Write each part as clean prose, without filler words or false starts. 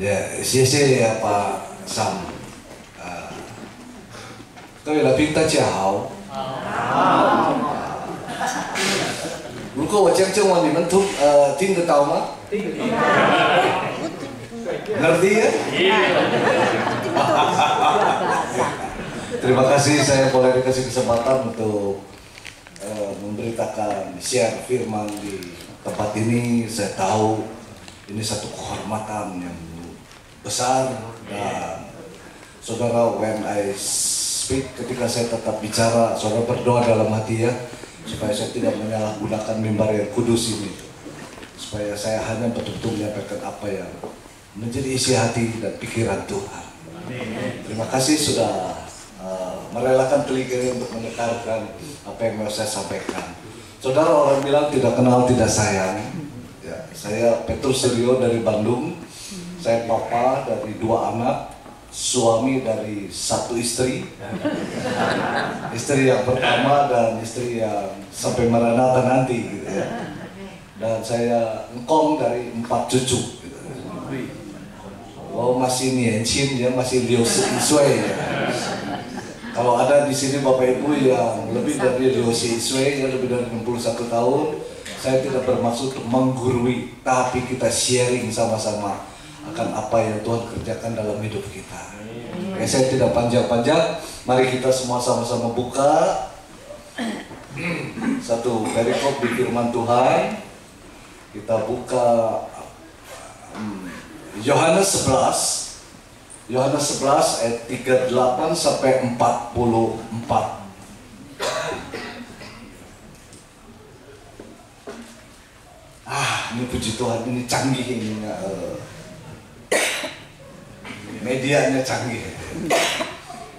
Ya,谢谢Pak Sam。各位来宾大家好。如果我讲中文，你们听得到吗？Ngerti ya? Terima kasih saya boleh dikasih kesempatan untuk memberitakan share firman di tempat ini. Saya tahu ini satu kehormatan yang besar dan saudara, when I speak, ketika saya tetap bicara, saudara berdoa dalam hati ya, supaya saya tidak menyalahgunakan mimbar yang kudus ini, supaya saya hanya betul-betul menyampaikan apa yang menjadi isi hati dan pikiran Tuhan. Terima kasih sudah merelakan telinga untuk mendengarkan apa yang mau saya sampaikan. Saudara, orang bilang tidak kenal tidak sayang. Ya, saya Petrus Suryo dari Bandung. Saya papa dari 2 anak, suami dari 1 istri, istri yang pertama dan istri yang sampai Maranatha nanti, gitu ya. Dan saya engkong dari 4 cucu. Gitu. Oh, masih niancin ya, masih liu sui ya. Kalau ada di sini Bapak Ibu yang lebih dari liu sui ya, lebih dari 61 tahun, saya tidak bermaksud menggurui, tapi kita sharing sama-sama akan apa yang Tuhan kerjakan dalam hidup kita. Oke, saya tidak panjang-panjang, mari kita semua sama-sama buka satu perikop di firman Tuhan. Kita buka Yohanes 11 ayat 38 sampai 44. Ini puji Tuhan, ini canggih ini. Medianya canggih.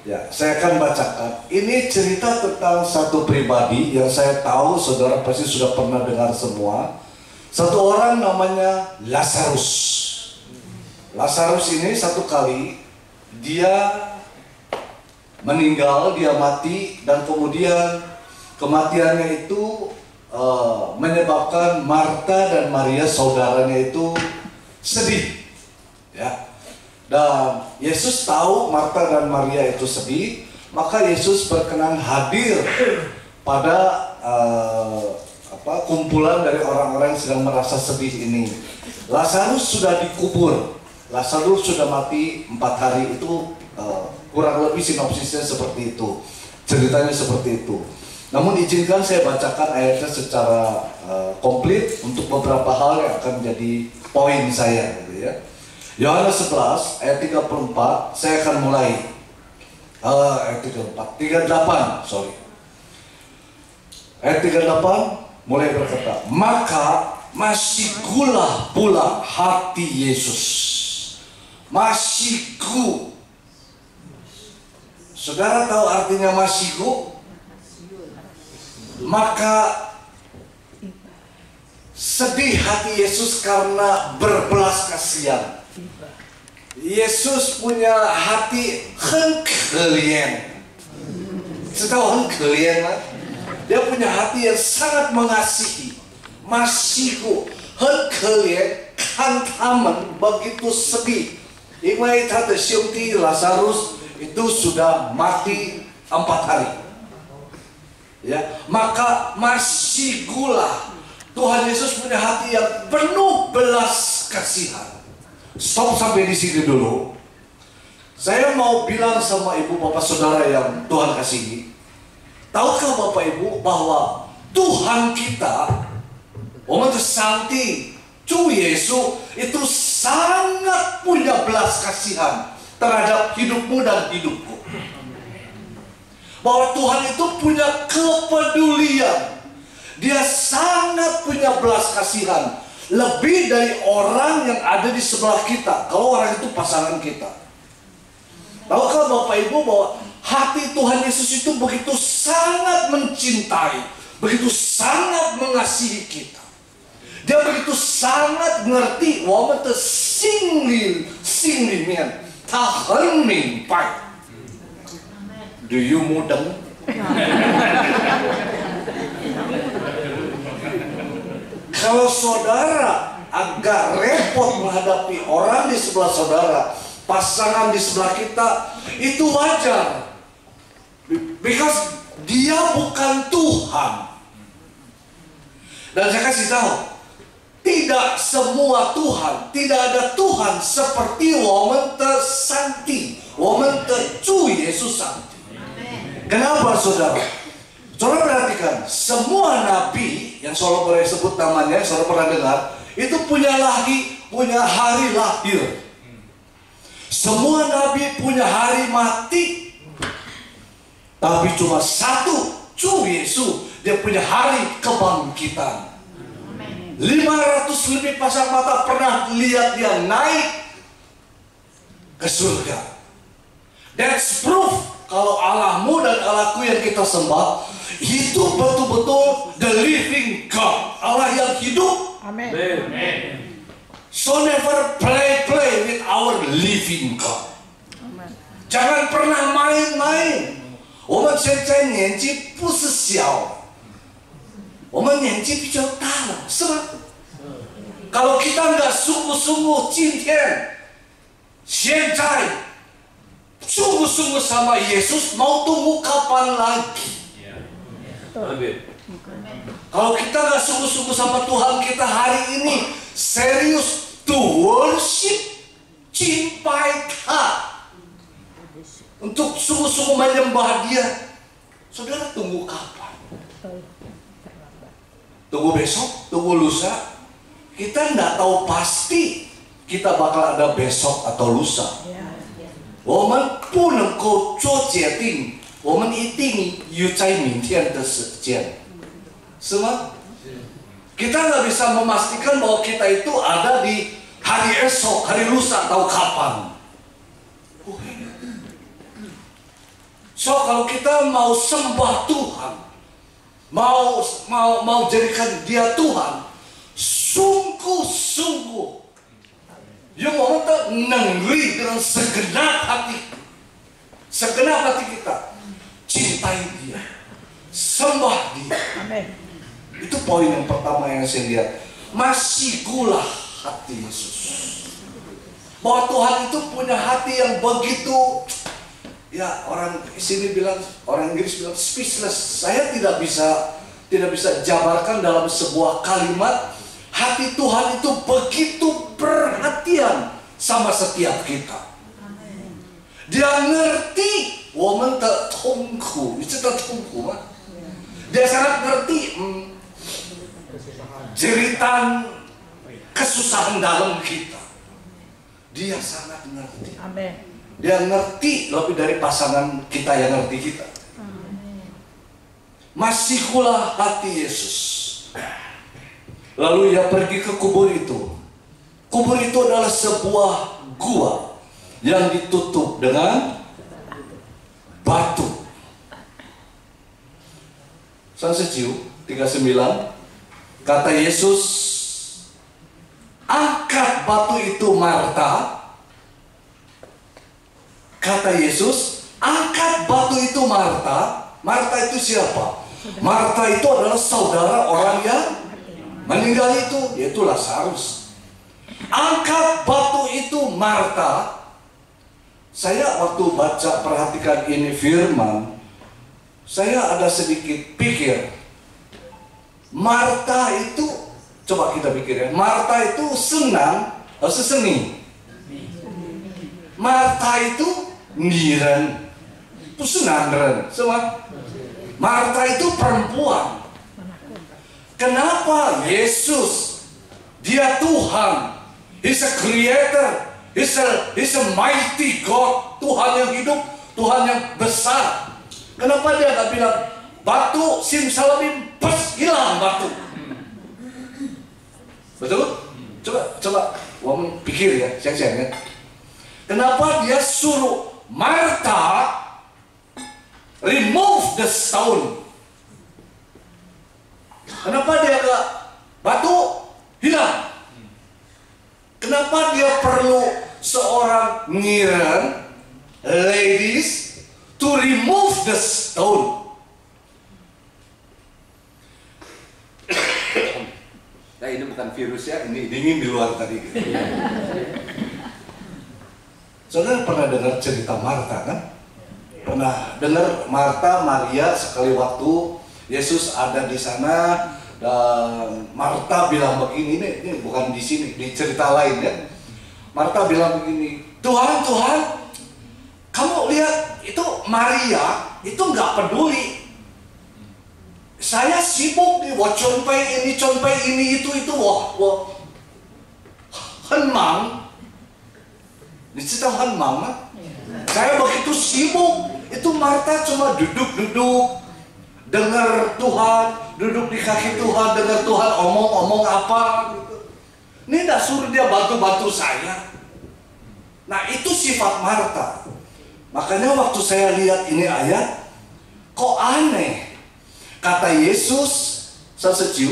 Ya, saya akan bacakan. Ini cerita tentang satu pribadi yang saya tahu saudara pasti sudah pernah dengar semua. Satu orang namanya Lazarus. Lazarus ini satu kali dia meninggal, dia mati, dan kemudian kematiannya itu menyebabkan Marta dan Maria saudaranya itu sedih. Ya. Dan Yesus tahu Marta dan Maria itu sedih, maka Yesus berkenan hadir pada kumpulan dari orang-orang yang sedang merasa sedih ini. Lazarus sudah dikubur, Lazarus sudah mati 4 hari, itu kurang lebih sinopsisnya seperti itu, ceritanya seperti itu. Namun izinkan saya bacakan ayatnya secara komplit untuk beberapa hal yang akan menjadi poin saya, gitu ya. Yohanes 11 ayat 34, saya akan mulai ayat 38, sorry. Ayat 38 mulai berkata, maka masihgulah pula hati Yesus. Masihgu. Saudara tahu artinya masihgu? Maka sedih hati Yesus karena berbelas kasihan. Yesus punya hati 很可怜. Tahu 很可怜吗? Dia punya hati yang sangat mengasihi. Masihku 很可怜, 看他们 begitu sedih. 因为他的兄弟 Lazarus itu sudah mati 4 hari. Ya, maka masihgulah. Tuhan Yesus punya hati yang penuh belas kasihan. Stop sampai di sini dulu. Saya mau bilang sama ibu bapak saudara yang Tuhan kasihi, tahukah bapak ibu bahwa Tuhan kita, Sangti, Cu Yesus itu sangat punya belas kasihan terhadap hidupmu dan hidupku. Bahwa Tuhan itu punya kepedulian. Dia sangat punya belas kasihan. Lebih dari orang yang ada di sebelah kita. Kalau orang itu pasangan kita. Tahukah Bapak Ibu bahwa hati Tuhan Yesus itu begitu sangat mencintai, begitu sangat mengasihi kita. Dia begitu sangat mengerti. 我们的心里面他很明白. Do you mudeng? Kalau saudara agak repot menghadapi orang di sebelah saudara, pasangan di sebelah kita, itu wajar. Because dia bukan Tuhan. Dan saya kasih tahu, tidak semua Tuhan, tidak ada Tuhan seperti Ju Yesus Santi. Kenapa saudara? Saudara perhatikan, semua nabi yang saudara boleh sebut namanya, saudara pernah dengar, itu punya hari lahir. Semua nabi punya hari mati. Tapi cuma satu, Ju Yesus, dia punya hari kebangkitan. 500 lebih pasang mata pernah lihat dia naik ke surga. That's proof kalau Allahmu dan Allahku yang kita sembah itu betul-betul the living God, Allah yang hidup. Amen. So never play with our living God. Amen. Jangan pernah main-main. 我们现在年纪不是小，我们年纪比较大了，是吧？ Kalau kita nggak sungguh-sungguh 今天，现在 sungguh-sungguh sama Yesus, mau tunggu kapan lagi? Kalau kita nggak sungguh-sungguh sama Tuhan kita hari ini, serius to worship, cinta, untuk sungguh-sungguh menyembah Dia, saudara tunggu kapan? Tunggu besok, tunggu lusa? Kita nggak tahu pasti kita bakal ada besok atau lusa. 我们不能够做决定，我们一定有在明天的时间，是吗？ Kita nggak bisa memastikan bahwa kita itu ada di hari esok, hari lusa atau kapan. So kalau kita mau sembah Tuhan, mau jadikan Dia Tuhan, sungguh-sungguh, yang mau nengri dengan segenap hati kita, cintai Dia, sembah Dia. Amen. Itu poin yang pertama yang saya lihat. Masih gula hati Yesus. Bahwa Tuhan itu punya hati yang begitu, ya orang sini bilang, orang Inggris bilang speechless. Saya tidak bisa jabarkan dalam sebuah kalimat. Hati Tuhan itu begitu perhatian sama setiap kita. Dia ngerti, 我们的痛苦，你知道痛苦吗？ Dia sangat ngerti jeritan kesusahan dalam kita. Dia sangat ngerti. Amen. Dia ngerti lebih dari pasangan kita yang ngerti kita. Masih pula hati Yesus. Lalu ia pergi ke kubur itu. Kubur itu adalah sebuah gua yang ditutup dengan batu. 39 kata Yesus, angkat batu itu Marta. Kata Yesus, angkat batu itu Marta. Marta itu siapa? Marta itu adalah saudara orang yang meninggal itu, yaitu Lazarus. Angkat batu itu Marta. Saya waktu baca perhatikan ini firman, saya ada sedikit pikir, Marta itu, coba kita pikir ya, Marta itu senang atau seni? Marta itu niran, itu senang, semua. Marta itu perempuan. Kenapa Yesus, Dia Tuhan, He's a creator, He's a mighty God, Tuhan yang hidup, Tuhan yang besar. Kenapa Dia nggak bilang batu simsalabim, pas hilang batu? Betul? Coba, kamu pikir ya, siang-siang ya. Kenapa Dia suruh Marta remove the stone? Kenapa Dia nggak batu hilang? Kenapa Dia perlu seorang ngiran ladies to remove the stone? ini bukan virus ya, ini dingin di luar tadi gitu. Saudara pernah dengar cerita Marta kan? Pernah dengar Marta, Maria sekali waktu Yesus ada di sana dan Marta bilang begini, ini bukan di sini, di cerita lain ya. Marta bilang begini, Tuhan, kamu lihat itu Maria itu nggak peduli. Saya sibuk nih, wah conpai ini itu, wah henmang. Dicita henmang kan? Saya begitu sibuk, itu Marta cuma duduk dengar Tuhan, duduk di kaki Tuhan, dengar Tuhan omong apa gitu. Ini tidak suruh dia bantu saya. Nah itu sifat Marta. Makanya waktu saya lihat ini ayat, kok aneh. Kata Yesus, saya setuju,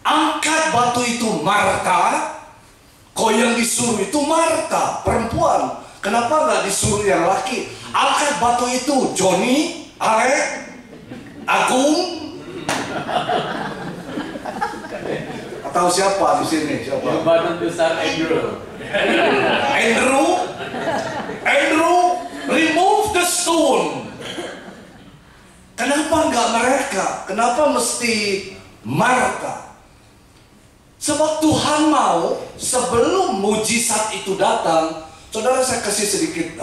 angkat batu itu Marta. Kok yang disuruh itu Marta, perempuan. Kenapa nggak disuruh yang laki? Angkat batu itu Joni, Alek, Agung, atau siapa di sini? Siapa? Yang badan besar Andrew. Andrew, remove the stone. Kenapa nggak mereka? Kenapa mesti Marta? Sebab Tuhan mau sebelum mujizat itu datang, saudara saya kasih sedikit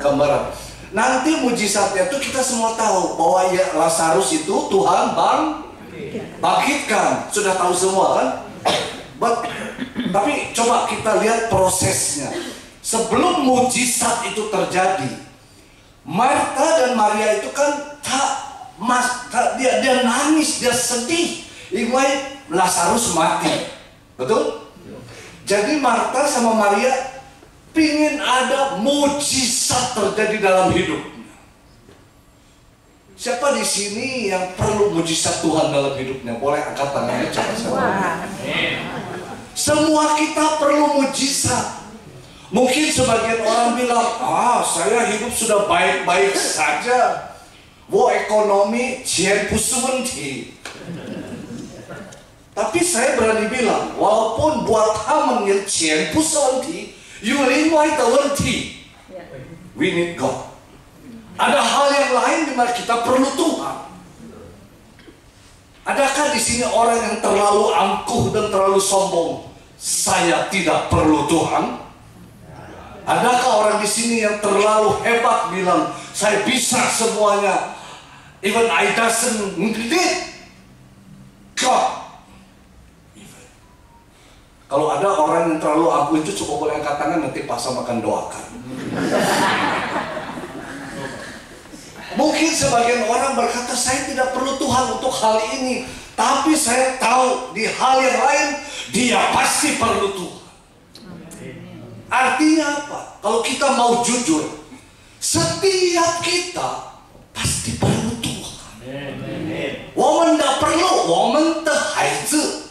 gambaran. Nanti mujizatnya itu kita semua tahu bahwa ya Lazarus itu Tuhan bangkitkan, sudah tahu semua kan? Tapi coba kita lihat prosesnya. Sebelum mujizat itu terjadi, Marta dan Maria itu kan dia nangis, dia sedih. Ingin Lazarus mati. Betul? Jadi Marta sama Maria pingin ada mujizat terjadi dalam hidupnya. Siapa di sini yang perlu mujizat Tuhan dalam hidupnya? Boleh angkat tangannya coba. Semua kita perlu mujizat. Mungkin sebagian orang bilang, saya hidup sudah baik-baik saja. Ekonomi 钱不是问题. Tapi saya berani bilang, walaupun buat他们yang 钱不是问题，有另外的问题。We need God. Ada hal yang lain di mana kita perlu Tuhan. Adakah di sini orang yang terlalu angkuh dan terlalu sombong? Saya tidak perlu Tuhan. Adakah orang di sini yang terlalu hebat bilang saya bisa semuanya? Even I doesn't need God. Kalau ada orang yang terlalu angkuh itu coba boleh angkat tangan, nanti pas makan doakan. Mungkin sebagian orang berkata saya tidak perlu Tuhan untuk hal ini, tapi saya tahu di hal yang lain Dia pasti perlu Tuhan. Artinya apa? Kalau kita mau jujur, setiap kita pasti perlu Tuhan. 我们的 perlu, 我们的孩子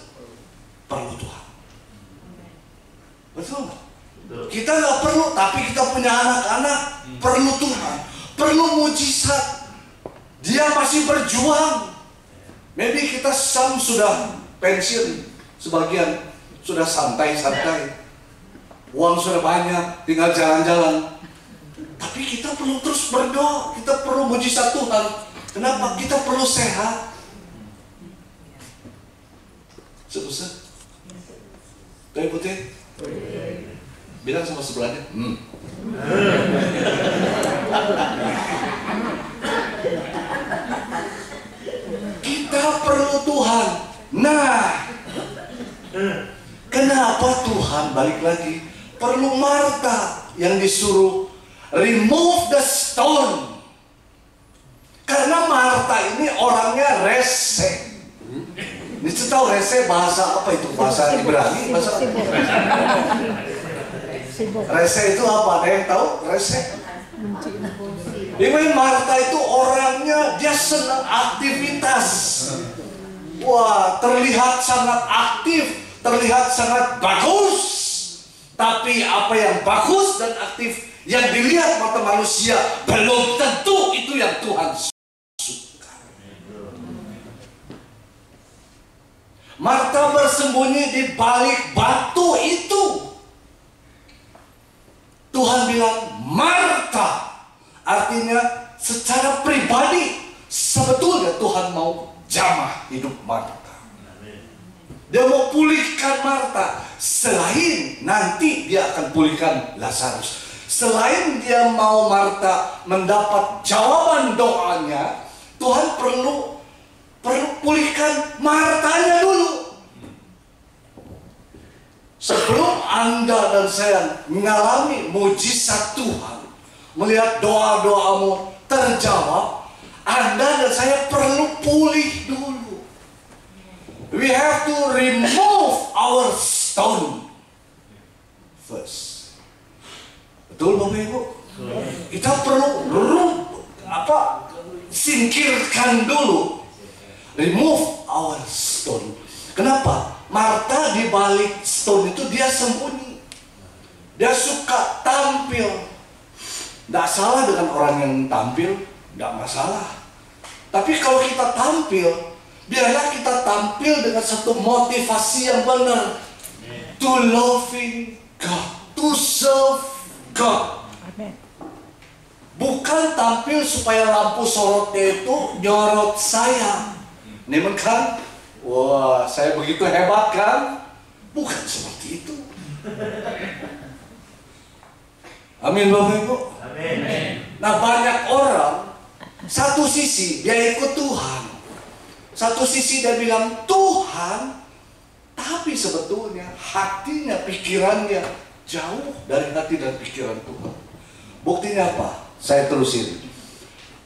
perlu Tuhan. Betul nggak? Kita nggak perlu, tapi kita punya anak-anak perlu Tuhan, perlu mujizat. Dia masih berjuang. Maybe kita sudah pensiun, sebagian sudah santai-santai, uang sudah banyak, tinggal jalan-jalan. Tapi kita perlu terus berdoa, kita perlu mujizat Tuhan. Kenapa? Kita perlu sehat. Sebesar. Tuh putih. Bilang sama sebelahnya, kita perlu Tuhan. Nah, kenapa Tuhan balik lagi perlu Marta yang disuruh remove the stone? Karena Marta ini orangnya rese. Ini tahu rese bahasa apa itu? Bahasa Ibrani? Bahasa rese itu apa? Ada yang tahu rese? Ini Marta itu orangnya dia senang aktivitas. Wah, terlihat sangat aktif, terlihat sangat bagus. Tapi apa yang bagus dan aktif yang dilihat mata manusia belum tentu itu yang Tuhan suka. Marta bersembunyi di balik batu itu. Tuhan bilang, Marta. Artinya secara pribadi sebetulnya Tuhan mau jamah hidup Marta. Dia mau pulihkan Marta. Selain nanti dia akan pulihkan Lazarus. Selain dia mau Marta mendapat jawaban doanya, Tuhan perlu pulihkan Martanya dulu. Sebelum Anda dan saya mengalami mujizat Tuhan, melihat doa-doamu terjawab, Anda dan saya perlu pulih dulu. We have to remove our stone first. Betul Bapak Ibu? Kita perlu singkirkan dulu. Remove our stone. Kenapa? Marta di balik stone itu dia sembunyi. Dia suka tampil. Tidak salah dengan orang yang tampil, tidak masalah. Tapi kalau kita tampil, biarlah kita tampil dengan satu motivasi yang benar. To loving God, to serve God. Bukan tampil supaya lampu sorotnya itu nyorot saya. Nemen kan? Wah, saya begitu hebat kan? Bukan seperti itu. Amin Bapak Ibu. Amin. Nah, banyak orang satu sisi dia ikut Tuhan, satu sisi dia bilang Tuhan, tapi sebetulnya hatinya, pikirannya jauh dari hati dan pikiran Tuhan. Buktinya apa? Saya telusuri.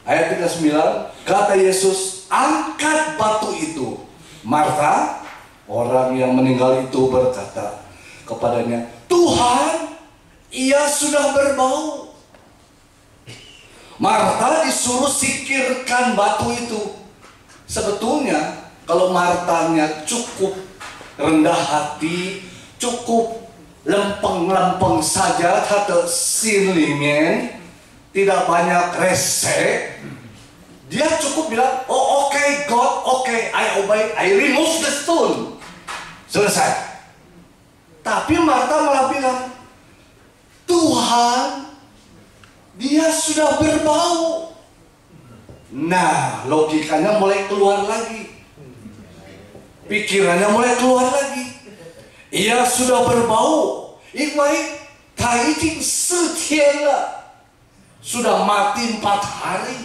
Ayat 39, kata Yesus, angkat batu itu. Marta, orang yang meninggal itu berkata kepadanya, Tuhan, ia sudah berbau. Marta disuruh singkirkan batu itu. Sebetulnya kalau Martanya cukup rendah hati, cukup lempeng-lempeng saja, kata sinlimen, tidak banyak rese, dia cukup bilang, oh okay, God, okay, I obey, I remove the stone. Selesai. Tapi Marta malah bilang, Tuhan, dia sudah berbau. Nah, logikanya mulai keluar lagi. Pikirannya mulai keluar lagi. Ia sudah berbau, Iwai Taijing 4天了, sudah mati 4 hari.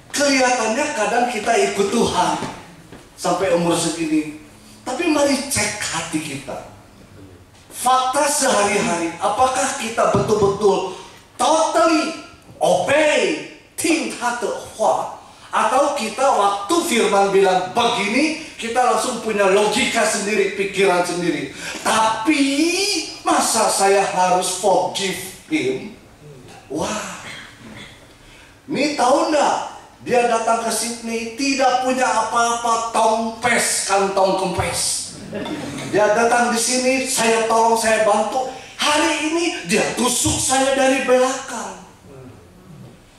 Kelihatannya kadang kita ikut Tuhan sampai umur segini, tapi mari cek hati kita. Fakta sehari-hari, apakah kita betul-betul totally obey 听他的话? Atau kita waktu firman bilang begini, kita langsung punya logika sendiri, pikiran sendiri. Tapi masa saya harus forgive him? Wah, ini tahu enggak? Dia datang ke Sydney tidak punya apa-apa, tompes, kantong kempes. Dia datang di sini, saya tolong, saya bantu. Hari ini dia tusuk saya dari belakang.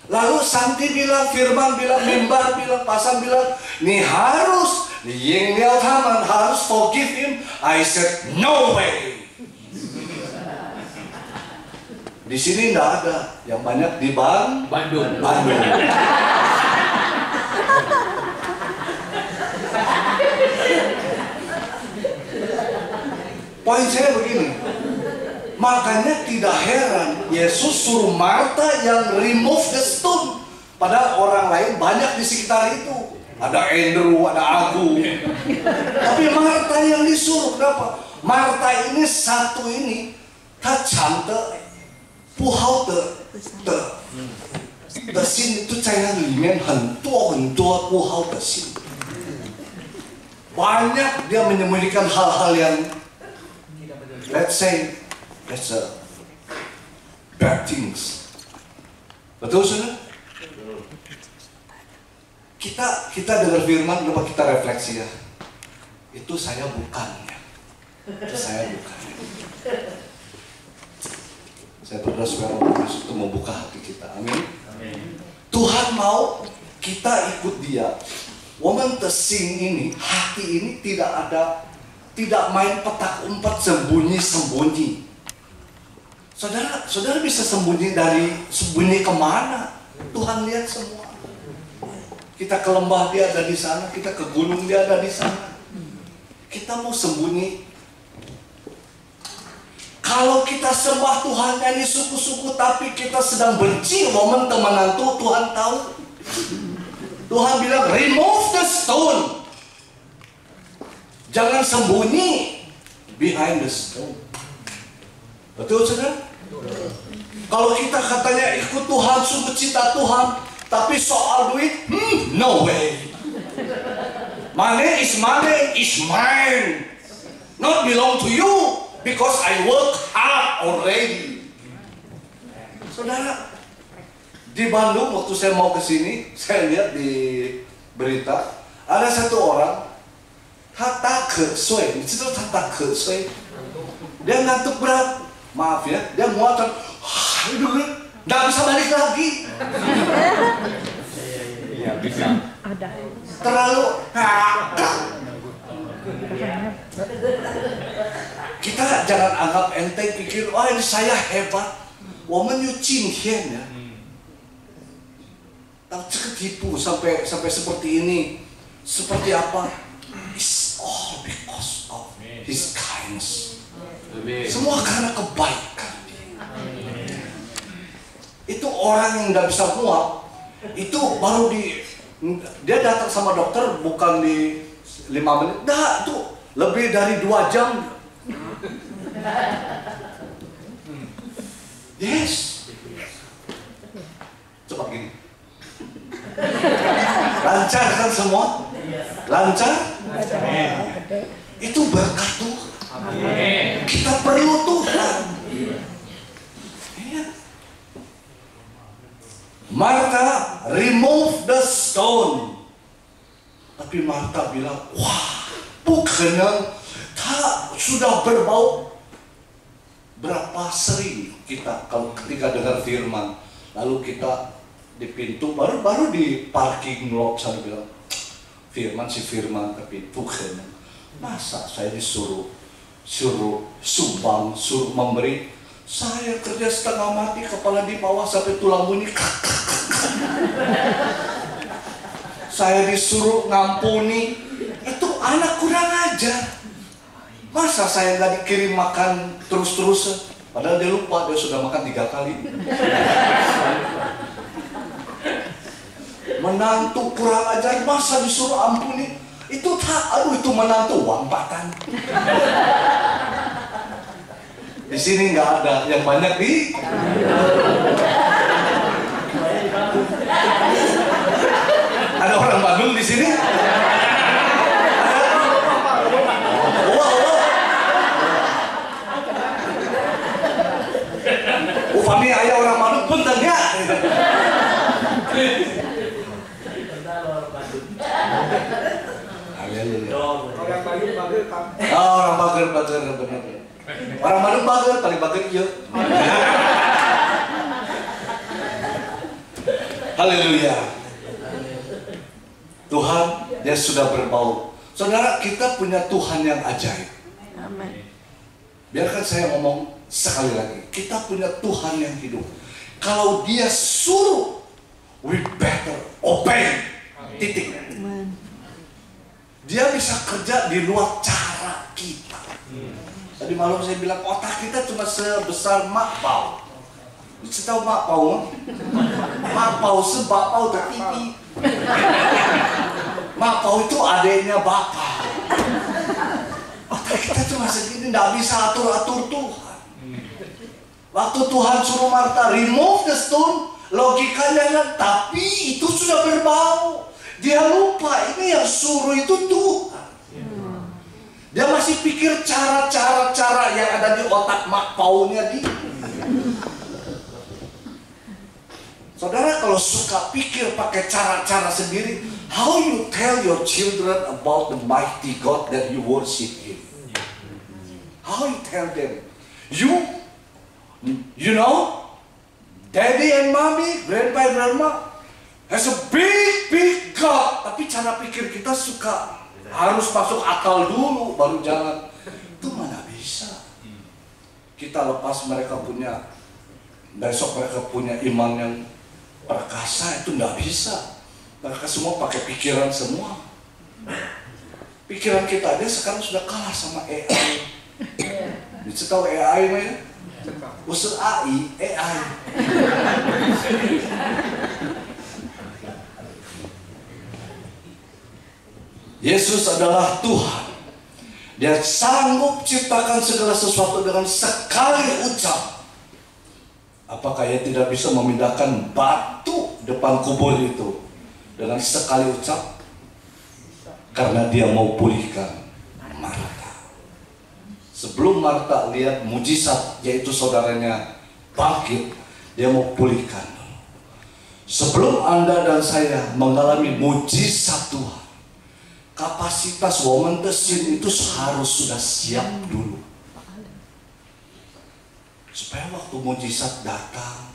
Lalu Santi bilang, Firman bilang, Mimbar bilang, Pasan bilang, ini harus, Ying Liao Taman harus forgive him. I said, no way. Di sini nggak ada, yang banyak di Bandung. Poin saya begini. Makanya tidak heran Yesus suruh Marta yang remove the stone. Padahal orang lain banyak di sekitar itu. Ada Andrew, ada Agung. Tapi Marta yang disuruh. Kenapa? Marta ini satu ini, ta cantik, puhao de心都在那里面很多不好的心。Banyak dia menyembunyikan hal-hal yang, let's say, that's a bad things. Betul saudara? Kita dengar firman, coba kita refleksi ya. Itu saya bukannya. Itu saya bukannya. Saya berdoa supaya Roh Kudus itu membuka hati kita. Amin. Tuhan mau kita ikut Dia woman tesing ini, hati ini tidak main petak umpet sembunyi-sembunyi. Saudara bisa sembunyi kemana? Tuhan lihat semua. Kita ke lembah, dia ada di sana. Kita ke gunung, dia ada di sana. Kita mau sembunyi. Kalau kita sembah Tuhan nyanyi suku-suku, tapi kita sedang benci momen temenan Tuhan tahu. Tuhan bilang, remove the stone. Jangan sembunyi behind the stone. Betul, saudara? Kalau kita katanya ikut Tuhan, sukacita Tuhan, tapi soal duit, no way. Money is mine, not belong to you, because I work hard already. Saudara, di Bandung waktu saya mau ke sini, saya lihat di berita ada satu orang, dia ngantuk berat, maaf ya, dia muatan, nggak bisa balik lagi. Iya, bisa. Ada. Terlalu kita jangan anggap enteng, pikir, oh ini saya hebat. Woman you cintian ya. Tapi ketipu sampai seperti ini. Seperti apa? It's all because of His kindness. Semua karena kebaikan. Itu orang yang nggak bisa muak. Itu baru dia datang sama dokter bukan di 5 menit. Dah, itu lebih dari 2 jam. Yes. Coba gini. Lancar kan semua? Lancar? Itu berkat Tuhan. Kita perlu Tuhan. Iya. Martha remove the stone. Tapi Martha bilang, wah, bukan tak sudah berbau. Berapa sering kita kalau ketika dengar firman, lalu kita di pintu baru di parking lot saya bilang, firman tapi Tuhan, masa saya suruh sumbang, suruh memberi. Saya kerja setengah mati, kepala di bawah sampai tulang bunyi. Saya disuruh ngampuni. Itu anak kurang ajar. Masa saya nggak dikirim makan terus-terusan? Padahal dia lupa, dia sudah makan 3 kali. Menantu kurang ajar, masa disuruh ampuni? Itu itu menantu wampatan. Di sini nggak ada, yang banyak di. Ada orang Bandung di sini? Upami ayah orang Bandung punten ya. Orang Bager benar. Orang Bandung bager, paling bager iya. Haleluya. Tuhan, dia sudah berbau. Saudara, kita punya Tuhan yang ajaib. Amin. Biarkan saya ngomong sekali lagi. Kita punya Tuhan yang hidup. Kalau dia suruh, we better obey. Titik. Dia bisa kerja di luar cara kita. Tadi malam saya bilang otak kita cuma sebesar makpau. Bisa tahu makpau? Makpau sebapau tertipi. Makpau itu adanya bapak. Otak kita cuma segini, tidak bisa atur-atur Tuhan. Waktu Tuhan suruh Martha remove the stone, logikanya tapi itu sudah berbau. Dia lupa ini yang suruh itu Tuhan. Dia masih pikir cara yang ada di otak makpaunya dia. Saudara kalau suka pikir pakai cara-cara sendiri, how you tell your children about the mighty God that you worship Him? How you tell them? You know, Daddy and Mommy, Grandpa and Grandma has a big God, tapi cara pikir kita suka harus masuk akal dulu baru jalan. Itu mana bisa. Kita lepas mereka punya, besok mereka punya iman yang perkasa, itu nggak bisa. Mereka semua pakai pikiran semua. Pikiran kita aja sekarang sudah kalah sama AI. Bisa tahu AI mah ya? Usul AI. Yesus adalah Tuhan. Dia sanggup ciptakan segala sesuatu dengan sekali ucap. Apakah ia tidak bisa memindahkan batu depan kubur itu dengan sekali ucap? Karena dia mau pulihkan Marta. Sebelum Marta lihat mujizat, yaitu saudaranya bangkit, dia mau pulihkan. Sebelum Anda dan saya mengalami mujizat Tuhan, kapasitas woman tesin itu harus sudah siap dulu. Supaya waktu mujizat datang,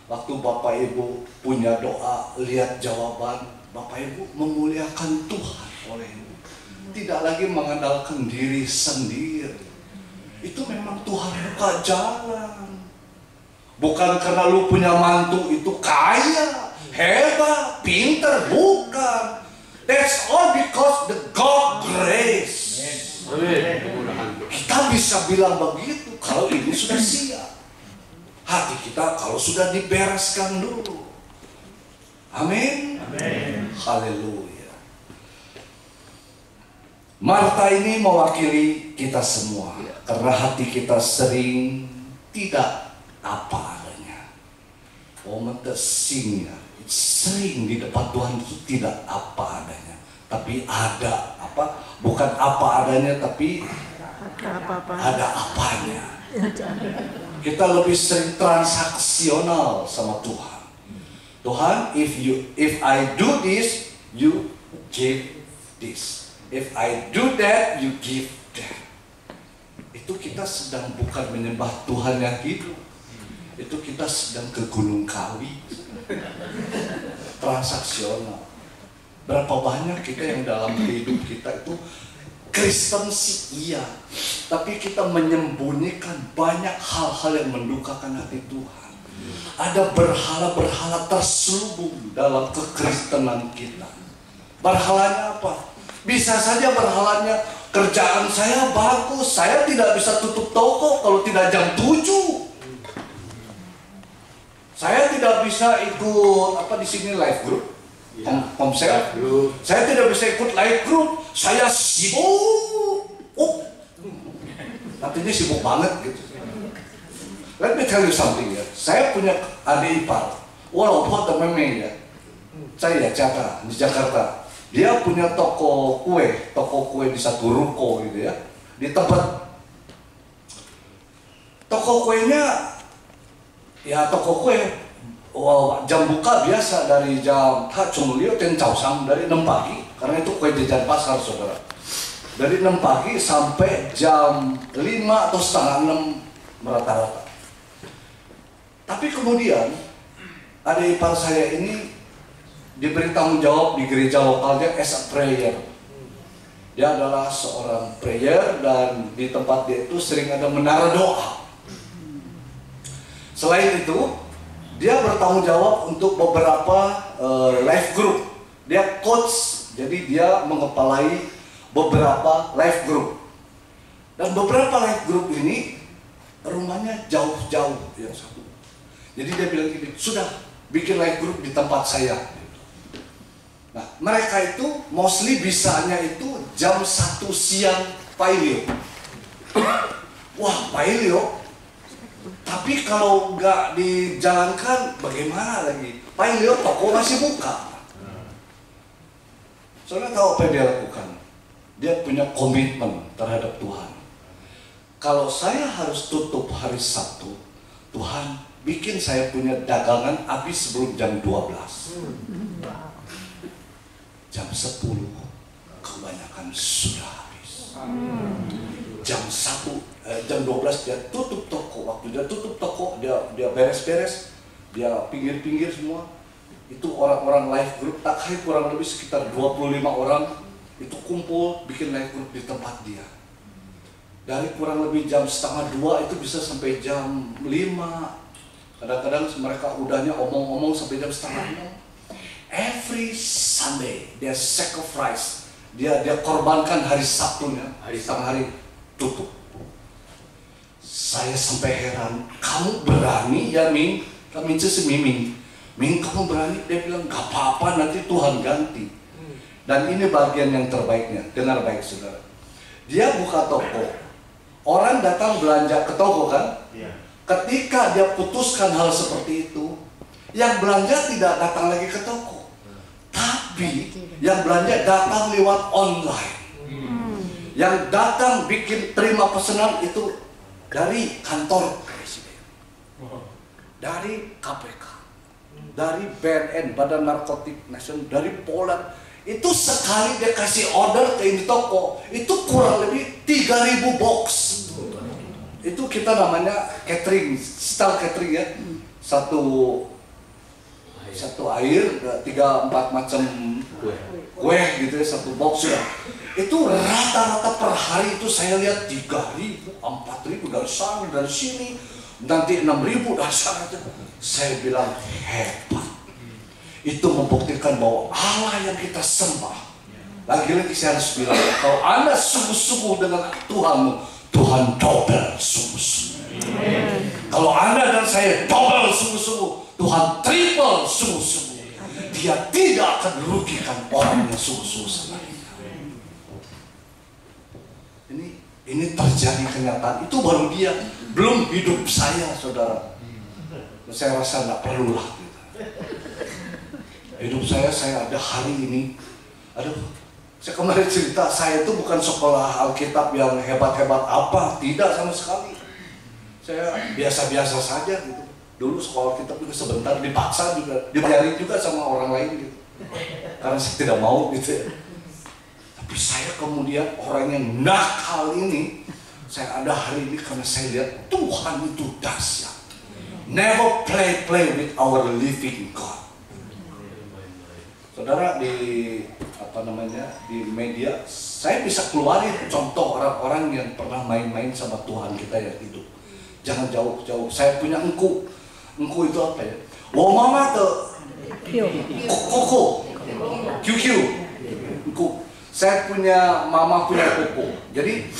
waktu Bapak Ibu punya doa, lihat jawaban, Bapak Ibu memuliakan Tuhan oleh Ibu. Tidak lagi mengandalkan diri sendiri. Itu memang Tuhan buka jalan. Bukan karena lu punya mantu itu kaya, hebat, pinter, bukan. That's all because the God grace. Kita bisa bilang begitu kalau ini sudah siap. Hati kita kalau sudah dibereskan dulu. Amin. Haleluya. Marta ini mewakili kita semua, karena hati kita sering tidak apa adanya. Woman tersingnya sering di depan Tuhan itu tidak apa adanya, tapi ada apa? Bukan apa adanya, tapi ada apanya. Kita lebih sering transaksional sama Tuhan. Tuhan, if I do this, you give this. If I do that, you give that. Itu kita sedang bukan menyembah Tuhan yang hidup. Itu kita sedang ke Gunung Kawi. Transaksional. Berapa banyak kita yang dalam hidup kita itu Kristen sih iya, tapi kita menyembunyikan banyak hal-hal yang mendukakan hati Tuhan. Ada berhala-berhala terselubung dalam kekristenan kita. Berhalanya apa? Bisa saja berhalanya, kerjaan saya bagus, saya tidak bisa tutup toko kalau tidak jam 7. Saya tidak bisa ikut apa di sini live group, komsel. Saya tidak bisa ikut live group, saya sibuk. Artinya sibuk banget gitu. Let me tell you something ya. Saya punya adik ipar, walaupun temen ya. Saya di Jakarta. Dia punya toko kue di satu ruko gitu ya, di tempat toko kuenya, ya toko kue, jam buka biasa dari jam dari 6 pagi, karena itu kue jajan pasar saudara, dari 6 pagi sampai jam 5 atau setengah 6 rata-rata. Tapi kemudian adik ipar saya ini diberi tanggung jawab di gereja lokalnya as a prayer. Dia adalah seorang prayer dan di tempat dia itu sering ada menara doa. Selain itu, dia bertanggung jawab untuk beberapa life group. Dia coach, jadi dia mengepalai beberapa life group. Dan beberapa life group ini rumahnya jauh-jauh yang satu. Jadi dia bilang gini, sudah bikin life group di tempat saya. Nah, mereka itu mostly bisanya itu jam 1 siang Pailio. Wah, Pailio. Tapi kalau nggak dijalankan bagaimana lagi? Pailio toko masih buka. Soalnya tahu apa yang dia lakukan? Dia punya komitmen terhadap Tuhan. Kalau saya harus tutup hari Sabtu, Tuhan bikin saya punya dagangan habis sebelum jam 12. Jam 10 kebanyakan sudah habis. Jam 12 dia tutup toko. Waktu dia tutup toko, dia beres-beres, dia pinggir-pinggir semua. Itu orang-orang live group, tak kayak kurang lebih sekitar 25 orang itu kumpul bikin live group di tempat dia. Dari kurang lebih jam setengah 2 itu bisa sampai jam 5. Kadang-kadang mereka udahnya omong-omong sampai jam setengah 6. Every Sunday dia sacrifice, dia korbankan hari Sabtunya, hari setengah hari tutup. Saya sampai heran, kamu berani ya Ming? Kami si Miming. Ming, kamu berani? Dia bilang, gak apa-apa, nanti Tuhan ganti. Dan ini bagian yang terbaiknya. Dengar baik, saudara. Dia buka toko. Orang datang belanja ke toko kan? Ketika dia putuskan hal seperti itu, yang belanja tidak datang lagi ke toko. Tapi yang belanja datang lewat online. Yang datang bikin terima pesanan itu dari kantor presiden. Dari KPK. Dari BNN, Badan Narkotik Nasional, dari Poland. Itu sekali dia kasih order ke ini toko, itu kurang lebih 3.000 box. Itu kita namanya catering, style catering ya. Satu air, 3-4 macam kue gitu ya, satu box ya. Itu rata-rata per hari itu saya lihat 3.000, 4.000 dari sana, dari sini. Nanti 6.000 dari sana. Saya bilang hebat. Itu membuktikan bahwa Allah yang kita sembah. Lagi-lagi saya harus bilang, kalau Anda sungguh-sungguh dengan Tuhanmu, Tuhan double sungguh-sungguh. Kalau Anda dan saya double sungguh-sungguh, Tuhan triple sungguh-sungguh. Dia tidak akan merugikan orang yang sungguh-sungguh sama dia. Ini terjadi kenyataan. Itu baru dia, belum hidup saya, saudara. Saya rasa nggak perlu lah. Hidup saya ada hari ini. Aduh, saya kemarin cerita, saya itu bukan sekolah Alkitab yang hebat-hebat apa, tidak sama sekali. Saya biasa-biasa saja gitu. Dulu sekolah Alkitab juga sebentar, dipaksa juga, dibayarin juga sama orang lain gitu. Karena saya tidak mau gitu ya. Tapi saya kemudian orang yang nakal ini, saya ada hari ini karena saya lihat Tuhan itu dahsyat. Never play with our living God. Saudara, di di media saya bisa keluarin contoh orang-orang yang pernah main-main sama Tuhan kita yang hidup. Jangan jauh-jauh. Saya punya engku itu apa ya? Mama tuh koko, QQ, engku. Saya punya mama punya koko. Jadi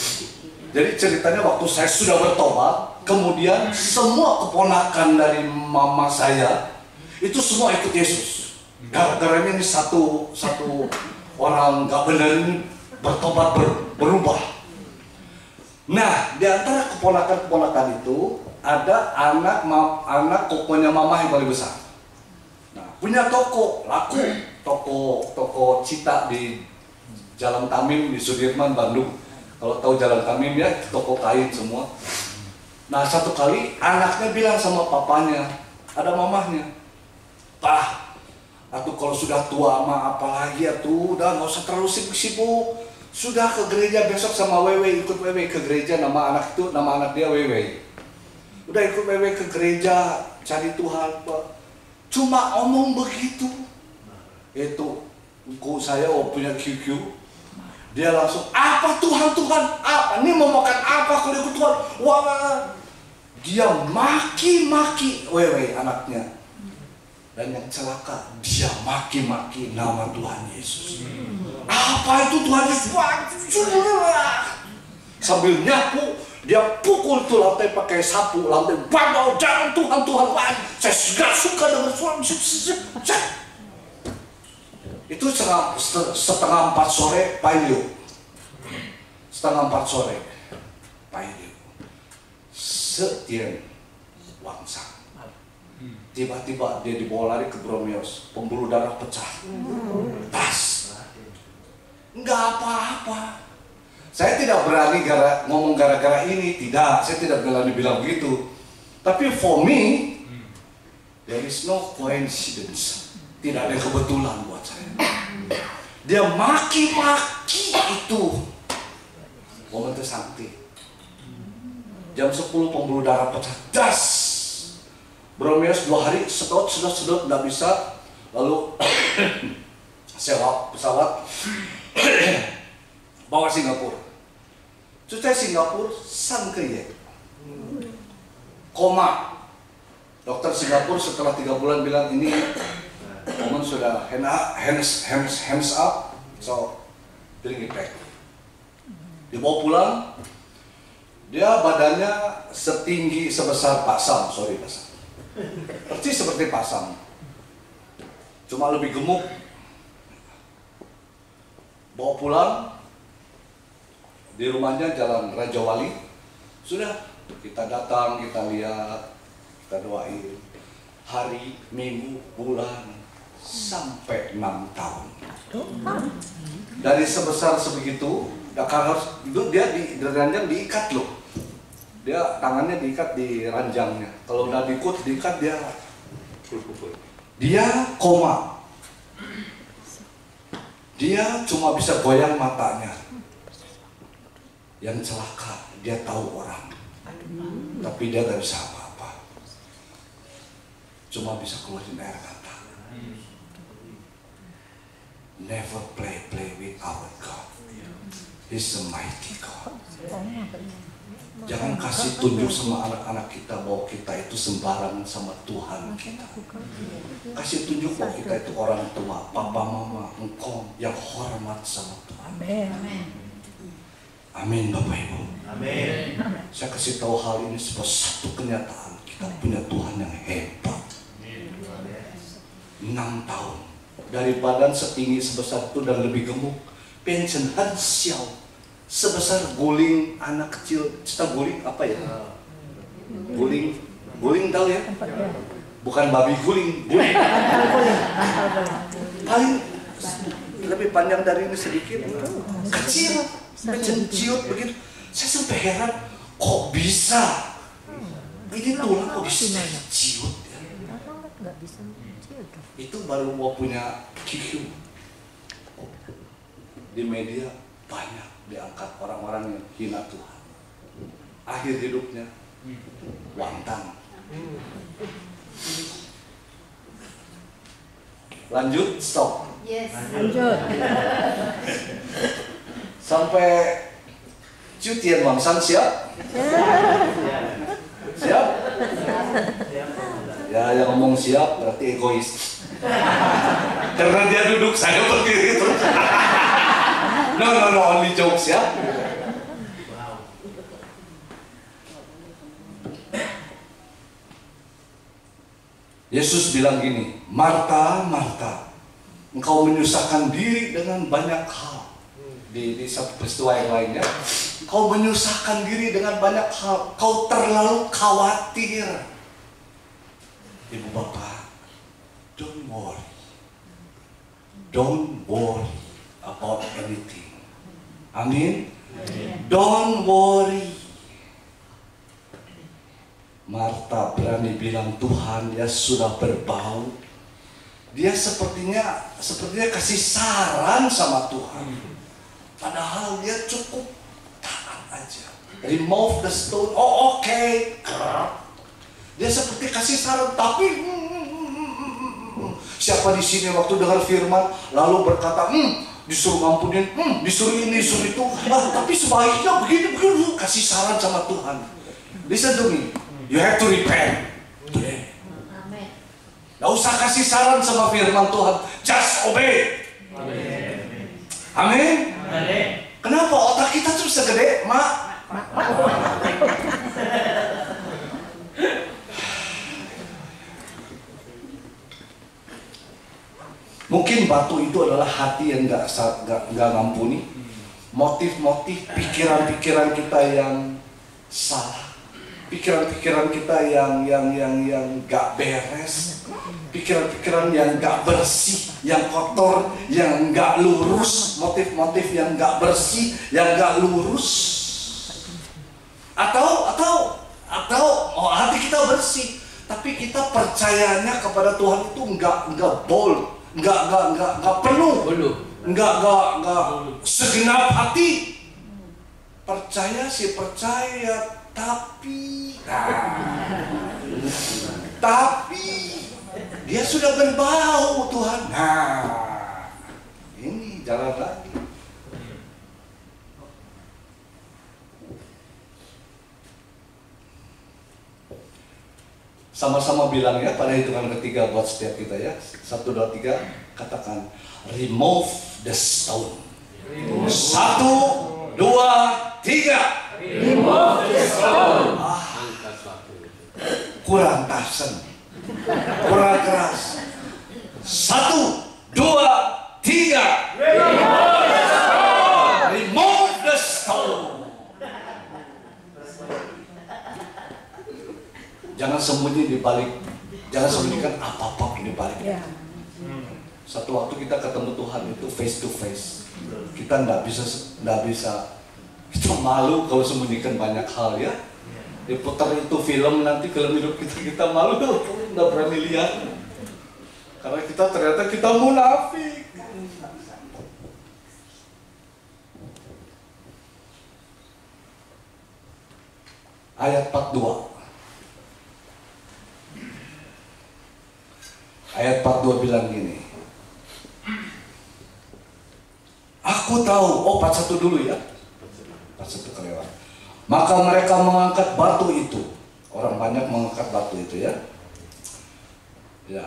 ceritanya waktu saya sudah bertobat, kemudian semua keponakan dari mama saya itu semua ikut Yesus. Gara-garanya ini satu orang gak benar ini bertobat, berubah. Nah, di antara keponakan itu ada anak kokonya mama yang paling besar. Nah, punya toko laku, toko Cita di Jalan Tamim di Sudirman, Bandung. Kalau tahu Jalan Tamim ya, toko kain semua. Nah, satu kali anaknya bilang sama papanya, ada mamahnya, "Pak, atau kalau sudah tua mah apalagi atuh, udah nggak usah terlalu sibuk. Sudah ke gereja besok sama Wewe, ikut Wewe ke gereja, nama anak dia Wewe. Udah ikut Wewe ke gereja, cari Tuhan, Pak." Cuma omong begitu. Itu engkau saya punya QQ. Dia langsung, "Apa Tuhan? Apa? Ini mau makan apa kalau ikut Tuhan?" Wah, dia maki-maki Wewe anaknya. Dan yang celaka, dia maki-maki nama Tuhan Yesus. Apa itu Tuhan Yesus? Sambil nyapu, dia pukul tuh lantai pakai sapu, lantai bangau, jangan Tuhan. Saya gak suka dengan suara. Itu setengah 4 sore, Pailio. Setengah 4 sore, Pailio. Setiap wangsang. Tiba-tiba dia dibawa lari ke Bromios, pembuluh darah pecah. Tas. Enggak apa-apa. Saya tidak berani ngomong gara-gara ini, tidak. Saya tidak berani bilang begitu. Tapi for me, there is no coincidence. Tidak ada kebetulan buat saya. Dia maki-maki itu. Momen sakti. Jam 10 pembuluh darah pecah. Das. Bromios 2 hari sedot, nggak bisa. lalu sewa pesawat bawa Singapura. Cukai Singapura sangkeye koma. Dokter Singapura setelah 3 bulan bilang ini Oman sudah hands up, so bring it back. Dibawa pulang, dia badannya setinggi sebesar Pak Sam, persis seperti Pak Sam, cuma lebih gemuk. Bawa pulang di rumahnya Jalan Raja Wali, sudah kita datang, kita lihat, kita doain hari, minggu, bulan, sampai 6 tahun. Dari sebesar sebegitu, dia di ranjang diikat loh. Dia tangannya diikat di ranjangnya. Kalau udah diikat dia koma. Dia cuma bisa goyang matanya. Yang celaka, dia tahu orang. Tapi dia gak bisa apa-apa. Cuma bisa keluarin air mata. Never play with our God. He's a mighty God. Jangan kasih tunjuk sama anak-anak kita bahwa kita itu sembarangan sama Tuhan kita. Kasih tunjuk bahwa kita itu orang tua, papa, mama, engkau yang hormat sama Tuhan. Amin Bapak Ibu. Amin. Saya kasih tahu hal ini sebagai satu kenyataan. Kita punya Tuhan yang hebat. 6 tahun. Dari badan setinggi sebesar itu dan lebih gemuk. Pensiun Hansiao. Sebesar guling anak kecil. Kita guling apa ya? Guling tahu ya? Bukan babi guling. Paling lebih panjang dari ini sedikit. Kecil. Menciut begitu. Saya sampai heran, kok bisa? Ini tulang kok bisa ciut ya? Itu baru mau punya QQ. Di media banyak diangkat orang-orang yang hina Tuhan. Akhir hidupnya wantang. Lanjut, stop. Yes. Lanjut. Sampai Cutian Wangsan siap? Siap? Ya, yang ngomong siap berarti egois. Karena dia duduk, saya berdiri terus. No, only jokes ya. Yesus bilang gini, Marta, Marta, engkau menyusahkan diri dengan banyak hal. Di satu peristiwa yang lainnya, kau menyusahkan diri dengan banyak hal, kau terlalu khawatir. Ibu bapak, don't worry about anything. Amin. Don't worry. Marta berani bilang, Tuhan, dia sudah berbau. Dia sepertinya kasih saran sama Tuhan. Padahal dia cukup taat aja. Remove the stone. Oh, oke. Dia seperti kasih saran, tapi siapa di sini waktu dengar firman lalu berkata, disuruh ngampunin, disuruh ini, disuruh itu. Tapi sebaiknya begini, kasih saran sama Tuhan. Listen to me. You have to repent today. Amen. Gak usah kasih saran sama firman Tuhan. Just obey. Amin. Kenapa otak kita terus segede, Mak? Mungkin batu itu adalah hati yang nggak ngampuni, motif-motif pikiran-pikiran kita yang salah, pikiran-pikiran kita yang nggak beres, pikiran-pikiran yang nggak bersih, yang kotor, yang nggak lurus, motif-motif yang nggak bersih, yang nggak lurus, atau hati kita bersih, tapi kita percayanya kepada Tuhan itu nggak bold. Nggak penuh, nggak segenap hati. Percaya sih percaya, tapi Dia sudah berbau Tuhan. Nah, ini jalan lagi. Sama-sama bilang ya pada hitungan ketiga buat setiap kita ya. 1, 2, 3, katakan remove the stone. 1, 2, 3. Remove the stone. Kurang tasen, kurang keras. 1, 2, 3. Remove the stone. Jangan sembunyi di balik, jangan sembunyikan apa-apa di balik. Satu waktu kita ketemu Tuhan itu face to face. Kita nggak bisa, kita malu kalau sembunyikan banyak hal ya. Diputar itu film nanti film hidup kita malu, nggak berani lihat. Karena ternyata kita munafik. Ayat 42. Ayat 42 bilang gini. Aku tahu, 41 dulu ya. 41 kelewat. Maka mereka mengangkat batu itu. Orang banyak mengangkat batu itu ya. Ya.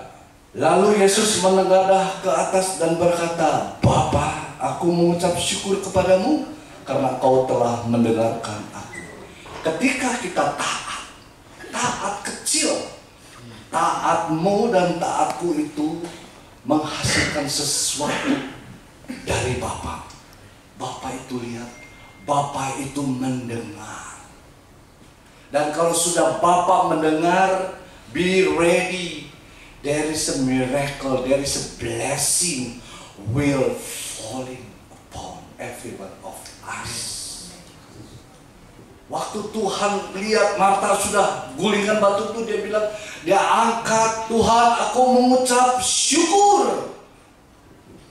Lalu Yesus menengadah ke atas dan berkata, Bapa, aku mengucap syukur kepadamu karena Kau telah mendengarkan aku. Ketika kita taat kecil, taatmu dan taatku itu menghasilkan sesuatu dari Bapa. Bapa itu lihat, Bapa itu mendengar. Dan kalau sudah Bapa mendengar, be ready. There is a miracle, there is a blessing will falling upon every one of us. Waktu Tuhan lihat Marta sudah gulingkan batu itu, dia bilang, dia angkat, Tuhan, aku mengucap syukur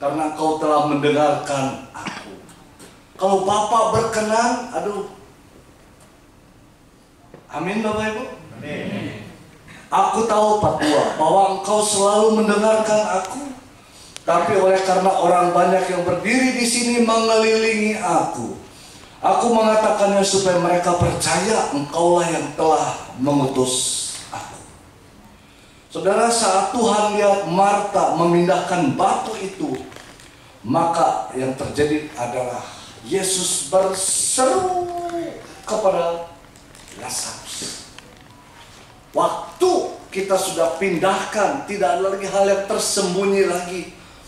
karena Kau telah mendengarkan aku. Kalau Bapak berkenan, aduh, amin Bapak Ibu. Amin. Aku tahu 42 bahwa Engkau selalu mendengarkan aku, tapi oleh karena orang banyak yang berdiri di sini mengelilingi aku, aku mengatakannya supaya mereka percaya Engkaulah yang telah mengutus aku. Saudara, saat Tuhan lihat Marta memindahkan batu itu, maka yang terjadi adalah Yesus berseru kepada Lazarus. Waktu kita sudah pindahkan, tidak ada lagi hal yang tersembunyi lagi,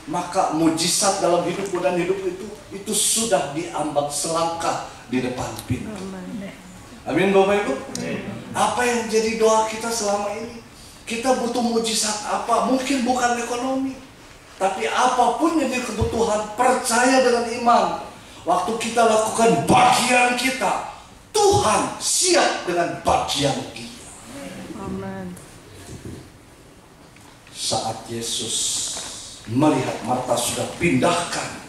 maka mujizat dalam hidupmu dan hidupmu itu sudah diambang selangkah di depan pintu. Amin Bapak Ibu. Apa yang jadi doa kita selama ini? Kita butuh mujizat apa? Mungkin bukan ekonomi, tapi apapun yang jadi kebutuhan, percaya dengan iman. Waktu kita lakukan bagian kita, Tuhan siap dengan bagian kita. Amen. Saat Yesus melihat Marta sudah pindahkan,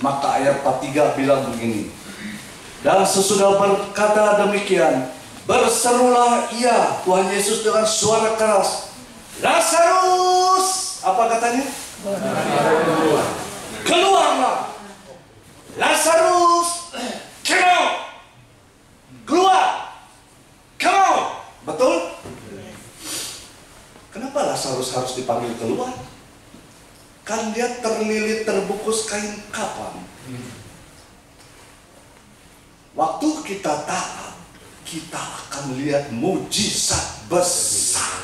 maka ayat 43 bilang begini. Dan sesudah berkata demikian, berserulah ia, Tuhan Yesus, dengan suara keras, Lazarus, apa katanya? Keluarlah. Lazarus, come out. Keluar. Come out. Betul? Kenapa Lazarus harus dipanggil keluar? Kan dia terlilit terbungkus kain kapan. Waktu kita taat, kita akan lihat mujizat besar.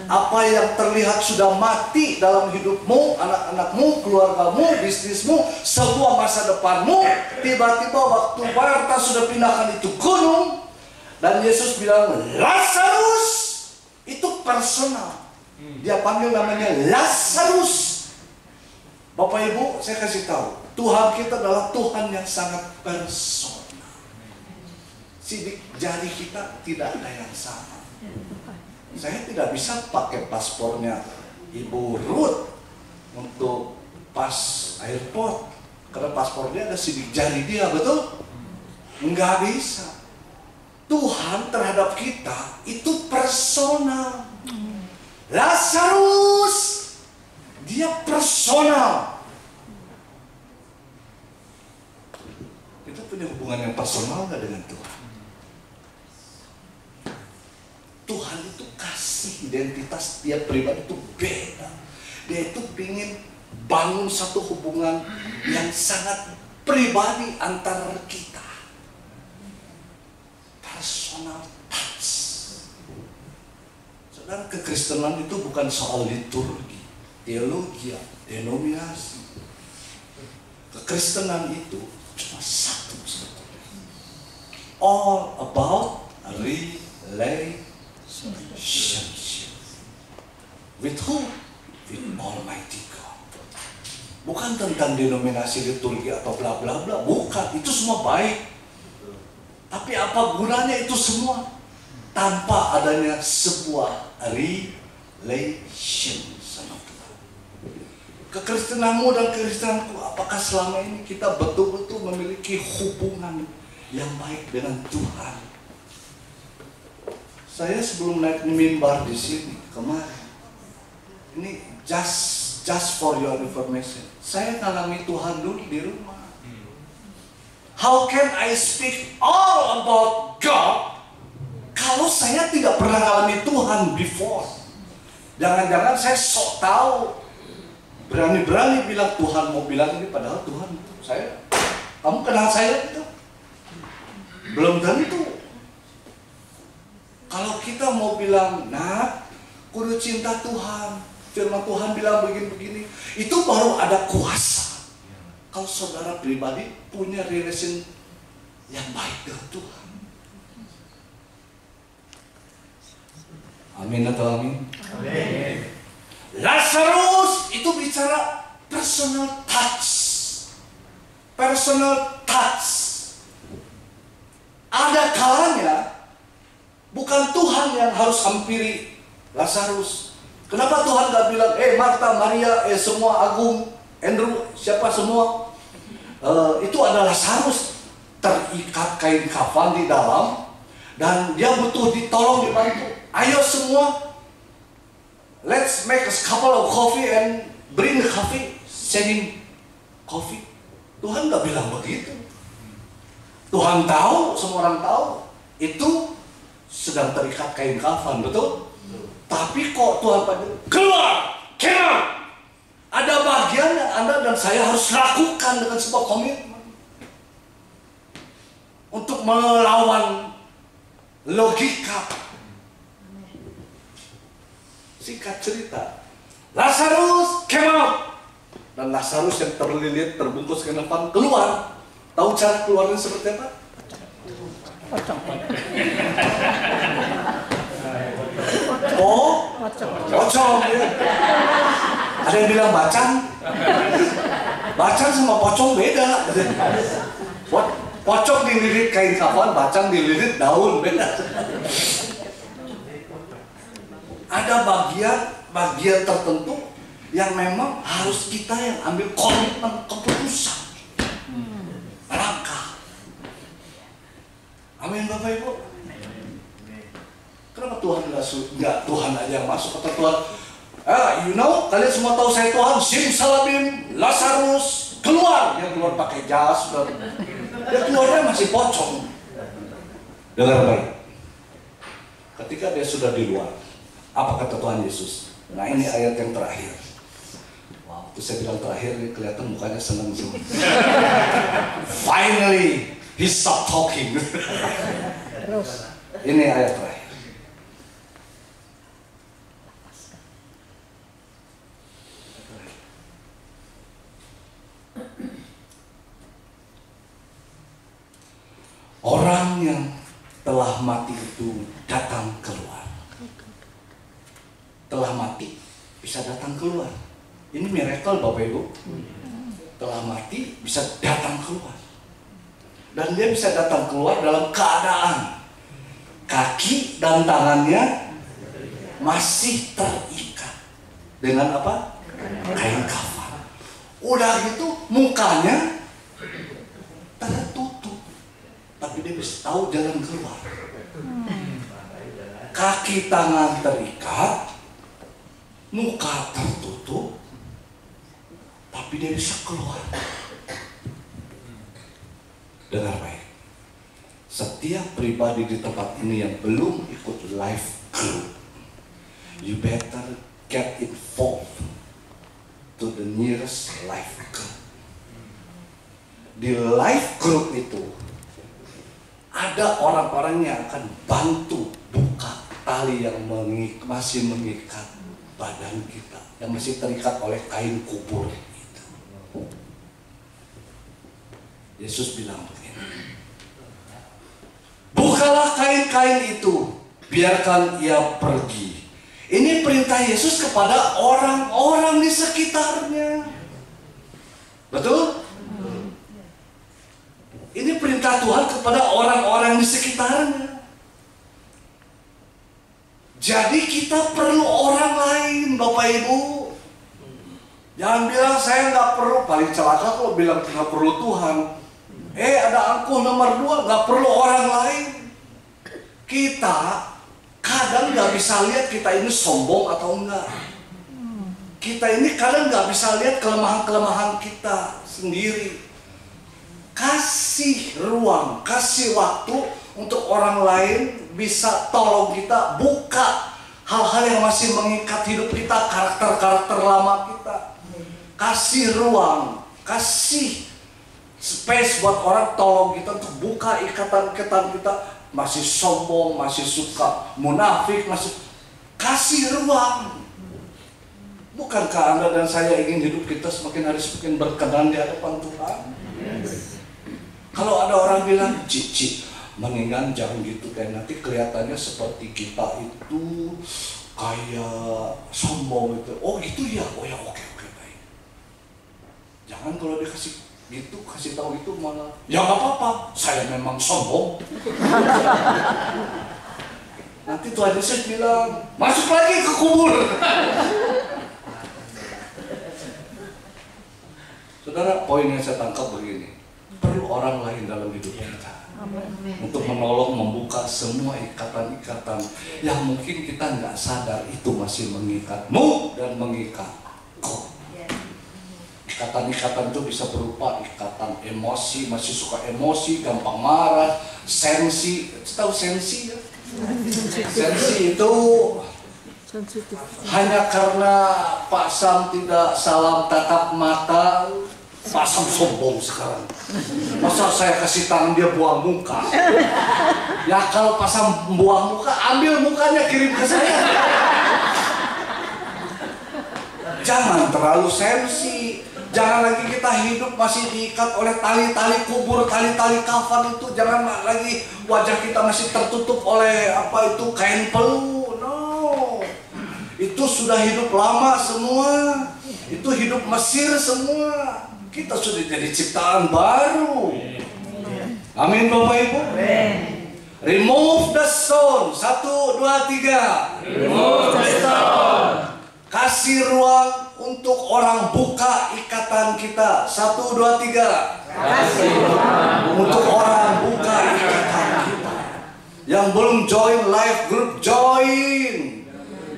Apa yang terlihat sudah mati dalam hidupmu, anak-anakmu, keluargamu, bisnismu, semua masa depanmu, tiba-tiba waktu Marta sudah pindahkan itu gunung, dan Yesus bilang, Lazarus, itu personal. Dia panggil namanya Lazarus. Bapak Ibu, saya kasih tahu, Tuhan kita adalah Tuhan yang sangat personal. Sidik jari kita tidak ada yang sama. Saya tidak bisa pakai paspornya Ibu Ruth untuk pas airport, karena paspornya ada sidik jari dia, betul? Enggak bisa. Tuhan terhadap kita itu personal. Lazarus, dia personal. Kita punya hubungan yang personal nggak dengan Tuhan? Tuhan itu kasih identitas dia pribadi itu beda. Dia itu ingin bangun satu hubungan yang sangat pribadi antara kita. Personal touch. Saudara, kekristenan itu bukan soal liturgi, teologi, denominasi. Kekristenan itu cuma satu sebetulnya. All about relationship. With who? With Almighty God. Bukan tentang denominasi, liturgi atau bla bla bla. Bukan, itu semua baik. Tapi apa gunanya itu semua tanpa adanya sebuah relation sama Tuhan? Kekristenanmu dan kekristenanku, apakah selama ini kita betul-betul memiliki hubungan yang baik dengan Tuhan? Saya sebelum naik mimbar di sini kemarin, ini just for your information, saya ngalami Tuhan dulu di rumah. How can I speak all about God kalau saya tidak pernah ngalami Tuhan before? Jangan-jangan saya sok tahu, berani-berani bilang Tuhan mau bilang ini, padahal Tuhan saya, kamu kenal saya gitu? Belum tentu. Kalau kita mau bilang, nah, kudu cinta Tuhan, firman Tuhan bilang begini-begini, itu baru ada kuasa. Kalau saudara pribadi punya relation yang baik dengan Tuhan. Amin atau amin? Amin. Lazarus itu bicara personal touch. Personal touch. Ada kalanya bukan Tuhan yang harus hampiri Lazarus. Kenapa Tuhan gak bilang, Marta, Maria, semua, Agung, Andrew, siapa semua? Itu adalah Lazarus terikat kain kafan di dalam dan dia butuh ditolong, dibantu. Ayo semua, let's make a couple of coffee and bring the coffee, send him coffee. Tuhan gak bilang begitu. Tuhan tahu, semua orang tahu, itu sedang terikat kain kafan, betul? Tapi kok Tuhan panggil, keluar, keluar. Ada bagian yang Anda dan saya harus lakukan dengan sebuah komitmen untuk melawan logika. Singkat cerita, Lazarus came out, dan Lazarus yang terlilit, terbungkus ke depan keluar. Tahu cara keluarnya seperti apa? Pocong ya. Ada yang bilang bacang. Bacang sama pocong beda. Pocong dililit kain kafan, bacang dililit daun, beda. Ada bagian tertentu yang memang harus kita yang ambil komitmen, keputusan, langkah. Amin Bapak Ibu. Kenapa Tuhan nggak Tuhan aja yang masuk, atau Tuhan, kalian semua tahu saya Tuhan, simsalabim, Lazarus keluar, dia keluar pakai jas, dia keluarnya masih pocong. Dengar baik, ketika dia sudah di luar, apa kata Tuhan Yesus? Nah ini ayat yang terakhir. Wow, itu saya bilang terakhir, ini kelihatan mukanya senang semua. Finally, he stopped talking. Ini ayat terakhir. Orang yang telah mati itu datang keluar. Telah mati bisa datang keluar. Ini miracle Bapak Ibu. Telah mati bisa datang keluar. Dan dia bisa datang keluar dalam keadaan kaki dan tangannya masih terikat dengan apa? Kain kafan. Udah gitu mukanya tertutup, tapi dia bisa tahu jalan keluar. Kaki tangan terikat, muka tertutup, tapi dia bisa keluar. Dengar baik, setiap pribadi di tempat ini yang belum ikut life group, you better get involved to the nearest life group. Di life group itu ada orang-orang yang akan bantu buka tali yang masih mengikat badan kita, yang masih terikat oleh kain kubur itu. Yesus bilang begini, bukalah kain-kain itu, biarkan ia pergi. Ini perintah Yesus kepada orang-orang di sekitarnya. Betul? Ini perintah Tuhan kepada orang-orang di sekitarnya. Jadi kita perlu orang lain, Bapak Ibu. Jangan bilang saya nggak perlu. Paling celaka kalau bilang nggak perlu Tuhan. Ada angkuh nomor 2, nggak perlu orang lain. Kita kadang nggak bisa lihat kita ini sombong atau enggak. Kita ini kadang nggak bisa lihat kelemahan-kelemahan kita sendiri. Kasih ruang, kasih waktu untuk orang lain bisa tolong kita buka hal-hal yang masih mengikat hidup kita, karakter-karakter lama kita. Kasih ruang, kasih space buat orang tolong kita untuk buka ikatan-ikatan kita. Masih sombong, masih suka munafik, masih kasih ruang. Bukankah Anda dan saya ingin hidup kita semakin hari semakin berkenan di hadapan Tuhan? Kalau ada orang bilang, Cici, mendingan jangan gitu, kayak nanti kelihatannya seperti kita itu kayak sombong itu. Oh gitu ya, oh ya, oke baik. Jangan kalau dia kasih tahu itu malah, ya nggak apa-apa, saya memang sombong. Nanti Tuhan Yesus bilang, masuk lagi ke kubur. Saudara, poin yang saya tangkap begini. Perlu orang lain dalam hidup kita untuk menolong membuka semua ikatan-ikatan yang mungkin kita nggak sadar itu masih mengikatmu dan mengikatku. Ikatan-ikatan itu bisa berupa ikatan emosi, masih suka emosi, gampang marah, sensi. Tahu sensi ya? Sensi itu hanya karena Pak Sam tidak salam tatap mata, Pak Sam sombong sekarang. Masa saya kasih tangan dia buang muka? Ya kalau Pak Sam buang muka, ambil mukanya kirim ke saya. Jangan terlalu sensi. Jangan lagi kita hidup masih diikat oleh tali-tali kubur, tali-tali kafan itu. Jangan lagi wajah kita masih tertutup oleh kain peluh. No. Itu sudah hidup lama semua. Itu hidup Mesir semua. Kita sudah jadi ciptaan baru. Amin Bapak Ibu. Remove the stone. 1, 2, 3. Remove the stone. Kasih ruang untuk orang buka ikatan kita. 1, 2, 3. Kasih ruang untuk orang buka ikatan kita. Yang belum join live group, join.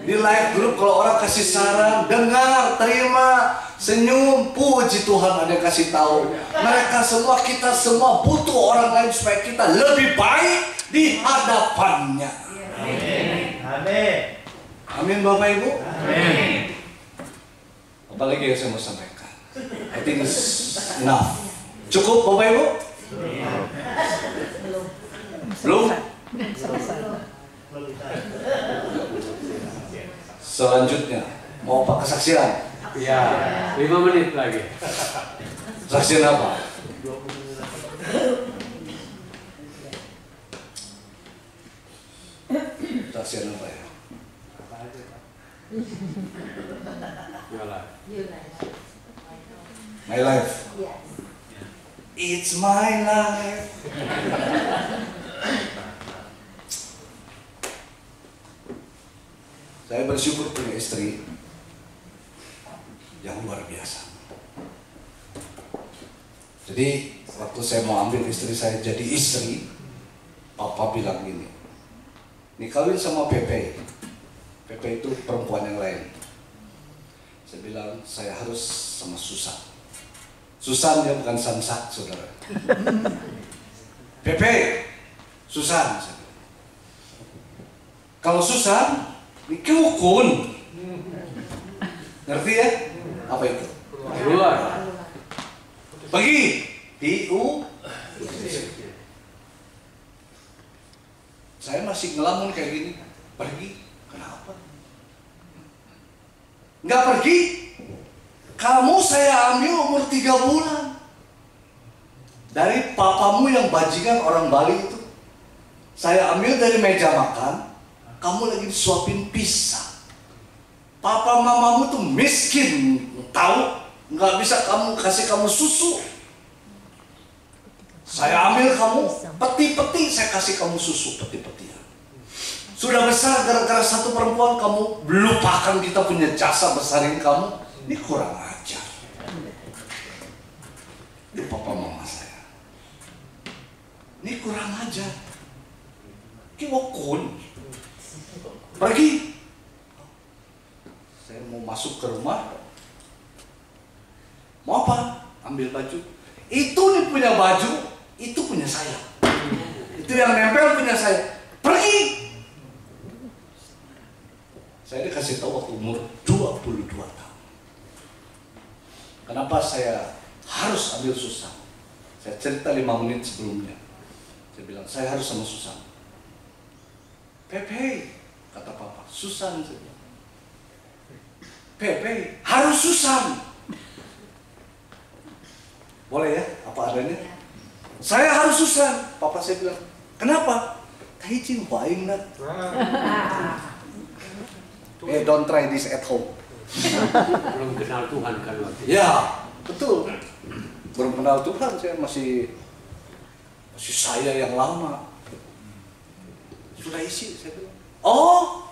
Di live group kalau orang kasih saran, dengar, terima, senyum, puji Tuhan ada yang kasih tahu. Mereka semua, kita semua butuh orang lain supaya kita lebih baik di hadapannya. Amin. Amin. Amin Bapak Ibu. Amin. Apalagi yang saya mau sampaikan. I think it's enough. Cukup Bapak Ibu? Belum? Selanjutnya mau apa kesaksian? Ya, 5 menit lagi. Kesaksian apa? Kesaksian apa ya? My life. It's my life. Saya bersyukur punya istri yang luar biasa. Jadi waktu saya mau ambil istri saya jadi istri, Papa bilang gini, nih kawin sama Pepe. Pepe itu perempuan yang lain. Saya bilang saya harus sama Susan. Susan dia bukan Samsak, saudara. Pepe, Susan. Kalau Susan, ini kiukun. Ngerti ya? Apa itu? Keluar. Pergi. Tiu. Saya masih ngelamun kayak gini. Pergi. Kenapa? Nggak pergi. Kamu saya ambil umur 3 bulan. Dari papamu yang bajingan orang Bali itu. Saya ambil dari meja makan. Kamu lagi disuapin pisang. Papa mamamu tuh miskin. Tahu? Nggak bisa kasih kamu susu. Saya ambil kamu peti-peti, saya kasih kamu susu peti-petian. Sudah besar gara-gara satu perempuan kamu lupakan kita punya jasa besarin kamu. Ini kurang ajar. Itu papa mama saya. Ini kurang ajar. Kiwakun. Pergi. Saya mau masuk ke rumah. Mau apa? Ambil baju. Itu nih punya baju, itu punya saya. Itu yang nempel punya saya. Pergi. Saya dikasih tahu waktu umur 22 tahun. Kenapa saya harus ambil Susan? Saya cerita 5 menit sebelumnya. Saya bilang, saya harus sama Susan. Pepe, kata papa, Susan. Saya bilang, Pepe, harus Susan. Boleh ya, apa adanya? Saya harus Susan. Papa saya bilang, kenapa? Taijin baing nat. Don't try this at home. Belum kenal Tuhan kan waktu itu. Ya, betul. Belum kenal Tuhan, saya masih saya yang lama. Sudah isi, saya bilang. Oh,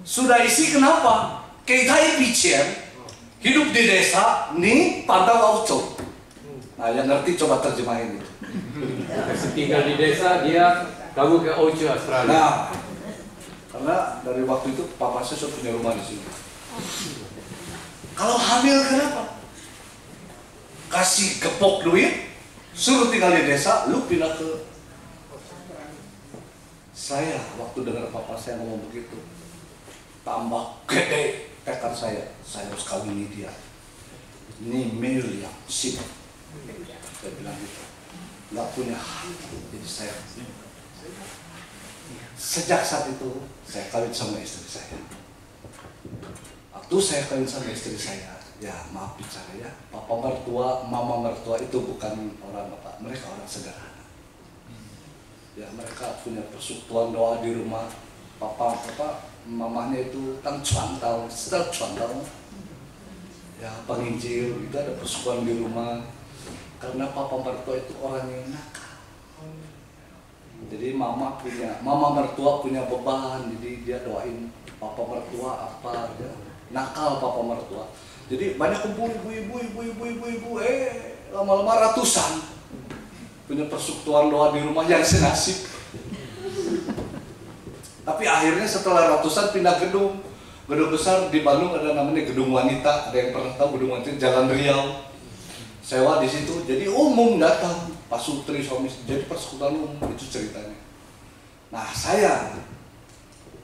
sudah isi kenapa? Kita bicara hidup di desa, nih pantau auto. Nah, yang ngerti coba terjemahin itu. Kasih tinggal di desa, kamu ke Ocho Australia. Nah, karena dari waktu itu papa saya sudah punya rumah di sini. Kalau hamil kenapa? Kasih gepok duit, suruh tinggal di desa, lu pindah ke. Saya waktu dengar papa saya ngomong begitu, tambah gede tekad saya harus kawini dia. Ini miliar sip. Saya bilang gitu, nggak punya hati. Jadi saya sejak saat itu saya kawin sama istri saya. Waktu saya kawin sama istri saya, ya maaf bicara ya, papa mertua, mama mertua itu bukan orang apa, mereka orang sederhana. Ya mereka punya persekutuan doa di rumah. Papa mamahnya itu kan cuantau, sedang cuantau. Ya penginjil itu ada persekutuan di rumah. Karena papa mertua itu orang yang nakal. Jadi mama mertua punya beban, jadi dia doain papa mertua apa ya. Nakal papa mertua. Jadi banyak kumpul ibu, lama-lama ratusan punya persekutuan doa di rumah yang senasib. Tapi akhirnya setelah ratusan pindah gedung besar di Bandung, ada namanya Gedung Wanita. Ada yang pernah tahu Gedung Wanita, Jalan Riau. Sewa di situ, jadi umum datang, Pak Sutri suami, jadi persekutuan umum itu ceritanya. Nah saya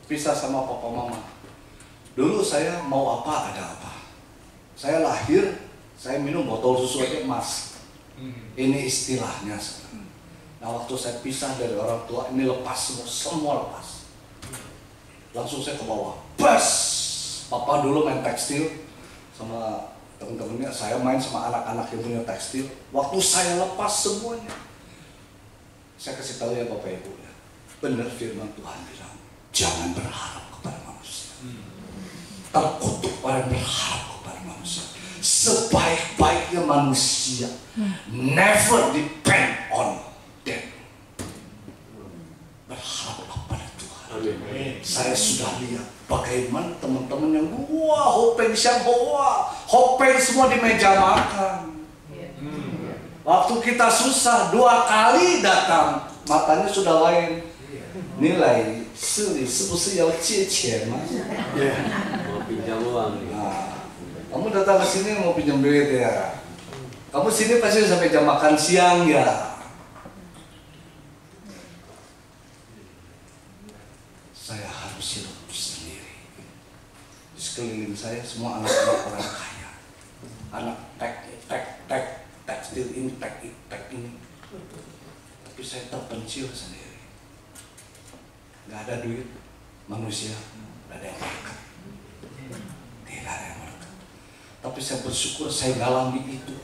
pisah sama papa mama. Dulu saya mau apa ada apa. Saya lahir, saya minum botol susu aja emas. Ini istilahnya. Nah waktu saya pisah dari orang tua, ini lepas semua lepas. Langsung saya ke bawah. Bas! Papa dulu main tekstil sama teman-temannya, saya main sama anak-anak yang punya tekstil. Waktu saya lepas semuanya, saya kasih tahu ya Bapak Ibu ya, benar firman Tuhan bilang, jangan berharap kepada manusia. Terkutuk orang berharap kepada manusia. Sebaik-baiknya manusia, never depend on them. Berharaplah pada Tuhan. Amin. Saya sudah lihat bagaimana teman-teman yang hopeng siang hopeng semua di meja makan. Waktu kita susah 2 kali datang, matanya sudah lain. Nilai 是不是要借钱吗？ Mau pinjam uang nih. Nah, kamu datang ke sini mau pinjam duit ya. Kamu sini pasti sampai jam makan siang ya. Saya harus hidup sendiri. Di sekeliling saya semua anak-anak orang kaya. Anak tekstil ini, tek ini. Tapi saya terpencil sendiri. Gak ada duit, manusia gak ada yang berkat. Tidak ada yang berkat. Tapi saya bersyukur saya ngalami itu.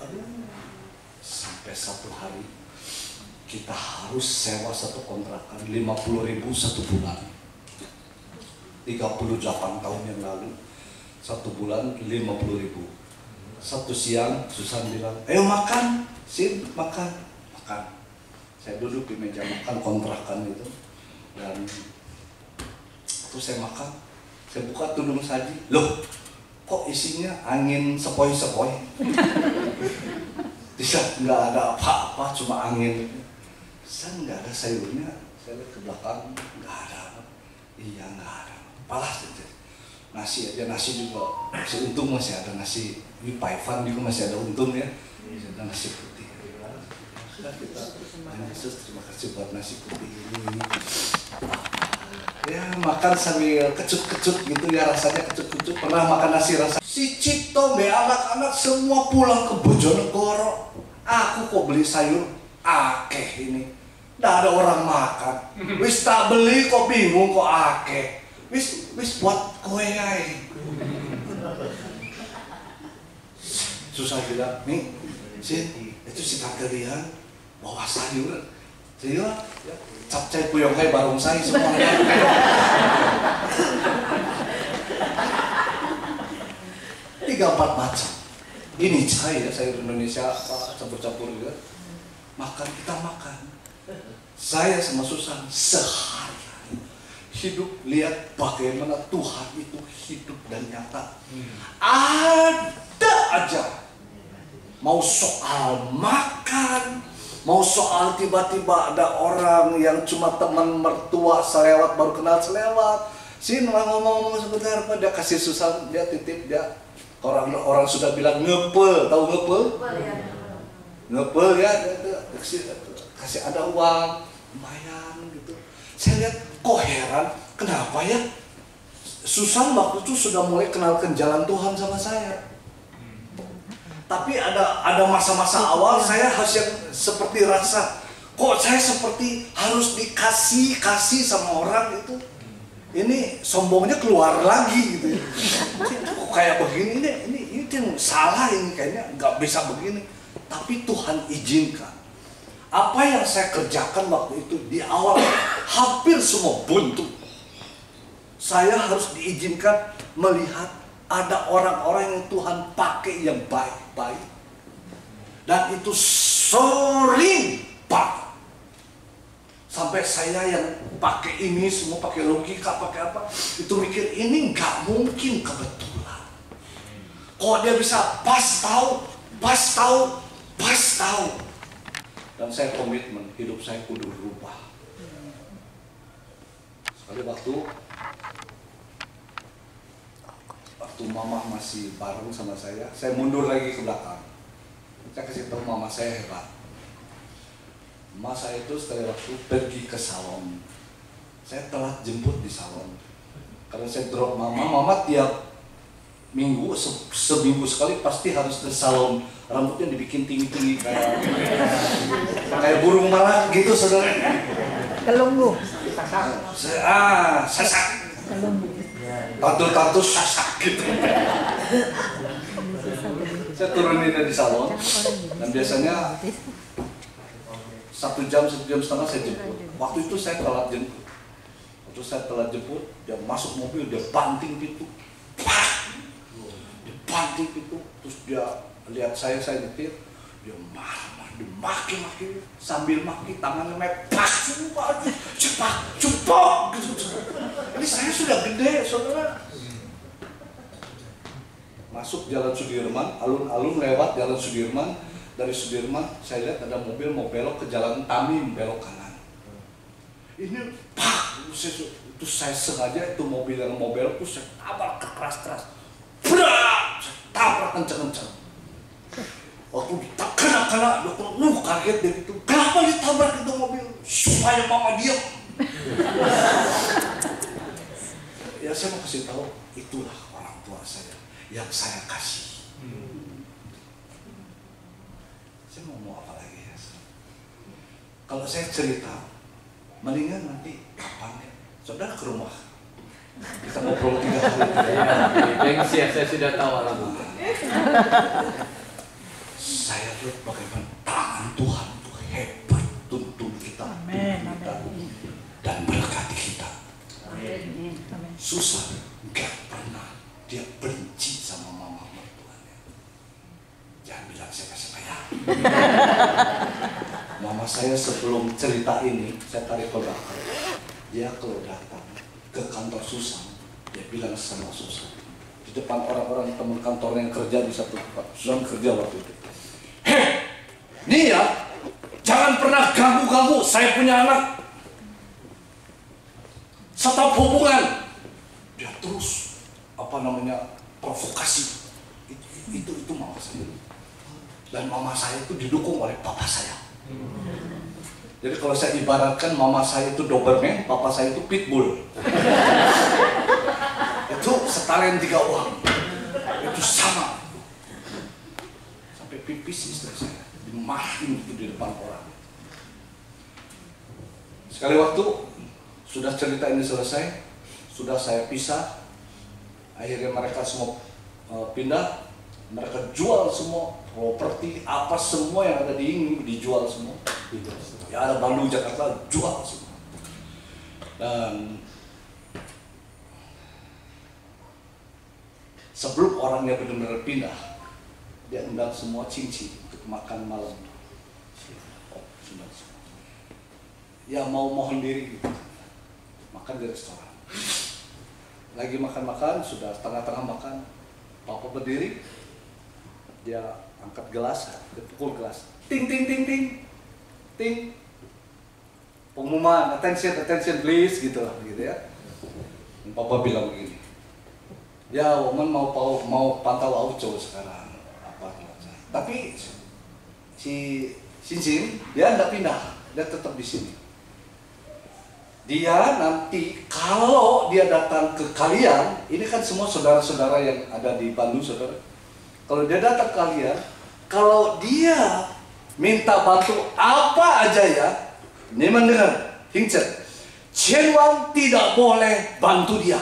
Sampai satu hari kita harus sewa satu kontrakan 50.000 satu bulan. 38 tahun yang lalu satu bulan 50.000. Satu siang Susan bilang, ayo makan, Sin, makan. Saya duduk di meja makan kontrakan itu, dan itu saya makan, saya buka tudung saji, loh kok isinya angin sepoi-sepoi. Tidak, nggak ada apa-apa, cuma angin. Saya nggak ada sayurnya, saya lihat ke belakang nggak ada. Iya nggak ada. Palah saja. Nasi aja, nasi juga untung masih ada nasi. Di Paifan juga masih ada untung ya. Ada nasi putih. Sudah kita, Yesus terima kasih buat nasi putih ini. Ya makan sambil kecut-kecut gitu ya, rasanya kecut-kecut. Pernah makan nasi rasa si Cipto be anak-anak semua pulang ke Bojonegoro. Aku kok beli sayur akeh ini. Nggak ada orang makan. Wis tak beli kok bingung kok akeh. Wis buat kowe ae. Susah bilang, nih, itu si Katerian bawa sayur. Sayur, ya, capcay puyong kayak barongsai semuanya. Tiga 4 macam. Ini ya sayur Indonesia campur-campur juga. Makan, kita makan. Saya sama Susan sehari hidup, lihat bagaimana Tuhan itu hidup dan nyata. Ada aja. Mau soal makan, mau soal tiba-tiba ada orang yang cuma teman mertua selewat, baru kenal selewat. Sin ngomong sebentar, apa dia kasih Susan, dia titip, dia orang sudah bilang ngepel, tahu ngepel? Ngepel ya, kasih ada uang, lumayan gitu. Saya lihat kok heran, kenapa ya Susan waktu itu sudah mulai kenalkan jalan Tuhan sama saya. Tapi ada masa-masa awal saya harus yang seperti rasa, kok saya seperti harus dikasih sama orang itu. Ini sombongnya keluar lagi gitu ya. Kok kayak begini, ini salah, ini kayaknya nggak bisa begini. Tapi Tuhan izinkan. Apa yang saya kerjakan waktu itu di awal hampir semua buntu. Saya harus diizinkan melihat ada orang-orang yang Tuhan pakai yang baik-baik. Dan itu sering banget. Sampai saya yang pakai ini semua, pakai logika, pakai apa, itu mikir ini nggak mungkin kebetulan. Kok dia bisa pas tahu. Dan saya komitmen, hidup saya kudu berubah. Sekali waktu mama masih bareng sama saya mundur lagi ke belakang. Saya kasih tahu mama saya hebat. Mama saya itu sekali waktu pergi ke salon. Saya telat jemput di salon. Karena saya drop mama tiap minggu, seminggu sekali pasti harus ke salon. Rambutnya dibikin tinggi-tinggi kayak burung merak gitu, saudara. Kelunggu. Sasak. Tato sasak gitu. Saya turunin di salon, dan biasanya 1 jam setengah saya jemput. Waktu itu saya telat jemput. Dia masuk mobil, dia banting pintu. Terus dia lihat saya nyetir, dia marah, dia maki-maki, sambil maki tangannya mepak, cepak gitu. Ini saya sudah gede, saudara. Masuk Jalan Sudirman, alun-alun lewat Jalan Sudirman. Dari Sudirman saya lihat ada mobil mau belok ke Jalan Tamim, belok kanan. Ini itu saya sengaja, itu mobil yang mau belok itu saya tabrak keras-keras. Saya tabrak kencang-kencang. Waktu kena, kaget deh itu. Kenapa ditabrak itu mobil? Supaya mama diam. Ya saya mau kasih tahu, itulah orang tua saya yang saya kasih. Saya mau apa lagi ya? Kalau saya cerita, mendingan nanti kapan ya? Saudara ke rumah. Kita ngobrol 3 hari. Gengsi ya, saya sudah tahu alamatnya. Saya lihat bagaimana tangan Tuhan itu hebat, tuntun kita, dan berkati kita. Susah, nggak pernah dia benci sama mama mertuanya. Jangan bilang siapa-siapa ya. Mama saya sebelum cerita ini, saya tarik ke belakang. Dia kalau datang ke kantor Susan, dia bilang sama Susan di depan orang-orang teman kantornya yang kerja di satu tempat. Susan kerja waktu itu. Nih ya, jangan pernah ganggu-ganggu saya punya anak. Stop hubungan. Dia terus provokasi. Itu mama saya. Dan mama saya itu didukung oleh papa saya. Jadi kalau saya ibaratkan mama saya itu Doberman, papa saya itu Pitbull. Itu setalen 3 uang. Itu sama. Sampai pipis istri saya dimarahin itu di depan orang. Sekali waktu sudah cerita ini selesai, sudah saya pisah, akhirnya mereka semua pindah, mereka jual semua properti apa semua yang ada di ini dijual semua. Ya ada Bandung, Jakarta, jual semua. Dan sebelum orangnya benar-benar pindah, dia undang semua cincin untuk makan malam. Ya mau mohon diri gitu. Makan di restoran. Lagi makan-makan, sudah tengah-tengah makan, papa berdiri, dia angkat gelas, dia pukul gelas. Ting ting ting ting. Ting. Pengumuman, attention please gitu lah gitu ya. Dan papa bilang begini. Ya, Woman mau pantau Auco sekarang. Tapi si Cincin dia tidak pindah, dia tetap di sini. Dia nanti kalau dia datang ke kalian, ini kan semua saudara-saudara yang ada di Bandung, saudara. Kalau dia datang ke kalian, kalau dia minta bantu apa aja ya, ini mendengar, Hingcet, Cianwang tidak boleh bantu dia.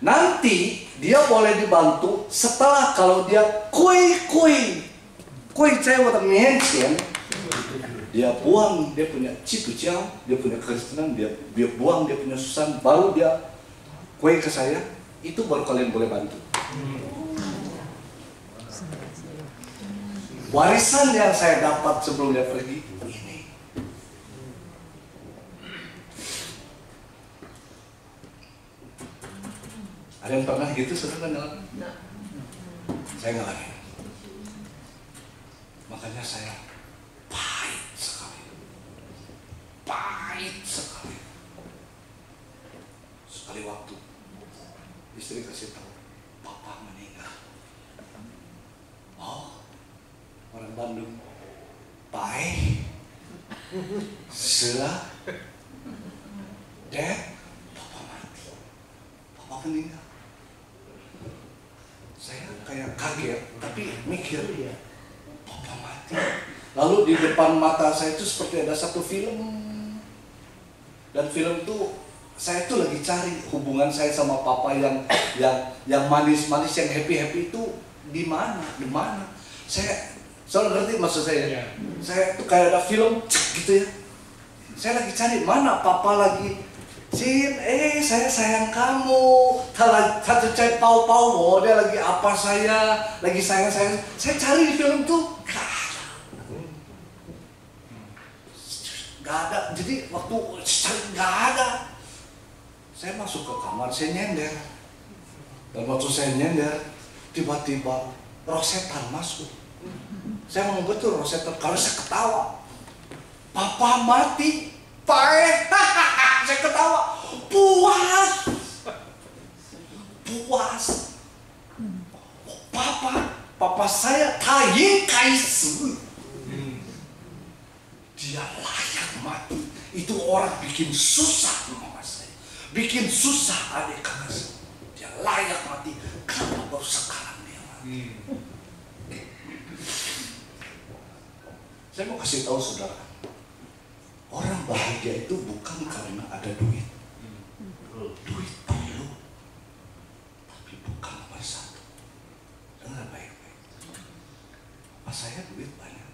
Nanti dia boleh dibantu setelah kalau dia kui cewek atau mienchen, dia buang dia punya cipuciang, dia punya Kristenan, dia buang dia punya Susan, baru dia kue ke saya, itu baru kalian boleh bantu. Warisan yang saya dapat sebelum dia pergi ini. Ada yang pernah gitu saudara ngalamin? Saya ngalamin. Makanya saya pahit sekali. Sekali waktu istri kasih tahu papa meninggal. Oh, orang Bandung, baik, selah, dad, papa mati, papa meninggal. Saya kayak kaget, tapi mikir, papa mati. Lalu di depan mata saya itu seperti ada satu film. Dan film itu, saya tuh lagi cari hubungan saya sama papa yang manis-manis, yang happy-happy itu di mana? Saya ngerti maksud saya. Saya tuh kayak ada film gitu ya. Saya lagi cari mana papa lagi. Cin, saya sayang kamu. Satu cai pau-pau, dia lagi apa saya, lagi sayang. Saya cari di film tuh, gak ada. Jadi waktu cari gak ada. Saya masuk ke kamar, saya nyender. Dan waktu saya nyender, tiba-tiba rosetan masuk. Saya mau betul rosetan, kalau saya ketawa, papa mati. Pae, saya ketawa, puas. Papa Papa saya Tayin Kaisu. Dia layak mati. Itu orang bikin susah mama saya, bikin susah adik kakak saya. Dia layak mati. Kenapa baru sekarang dia mati? Saya mau kasih tahu saudara, orang bahagia itu bukan karena ada duit. Duit perlu, tapi bukan nomor satu. Dengar baik-baik. Pas saya duit banyak,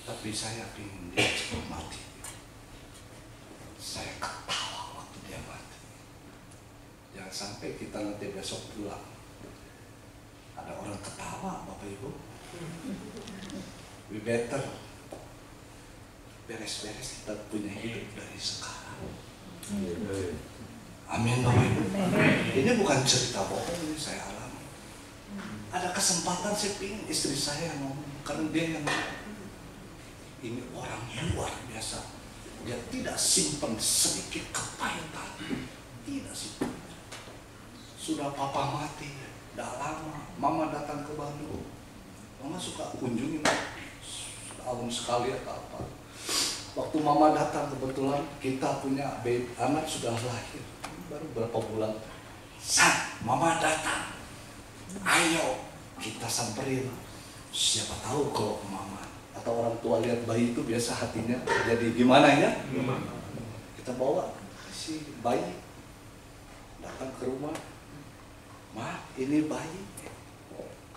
tapi saya ingin dia cepat mati. Saya ketawa waktu dia mati. Jangan sampai kita nanti besok pulang ada orang ketawa, Bapak Ibu. We better beres-beres kita punya hidup dari sekarang. Amin Bapak Ibu. Ini bukan cerita bohong, ini saya alami. Ada kesempatan saya ingin istri saya ngomong, karena dia yang ini orang luar biasa. Dia tidak simpan sedikit kepahitan. Tidak simpan. Sudah papa mati, tidak lama, mama datang ke Bandung. Mama suka kunjungin tahun sekali atau apa. Waktu mama datang kebetulan kita punya baby, anak sudah lahir baru berapa bulan. Mama datang, ayo kita samperin. Siapa tahu kalau mama atau orang tua lihat bayi itu biasa hatinya jadi gimana ya? Kita bawa si bayi datang ke rumah. Ma, ini bayi.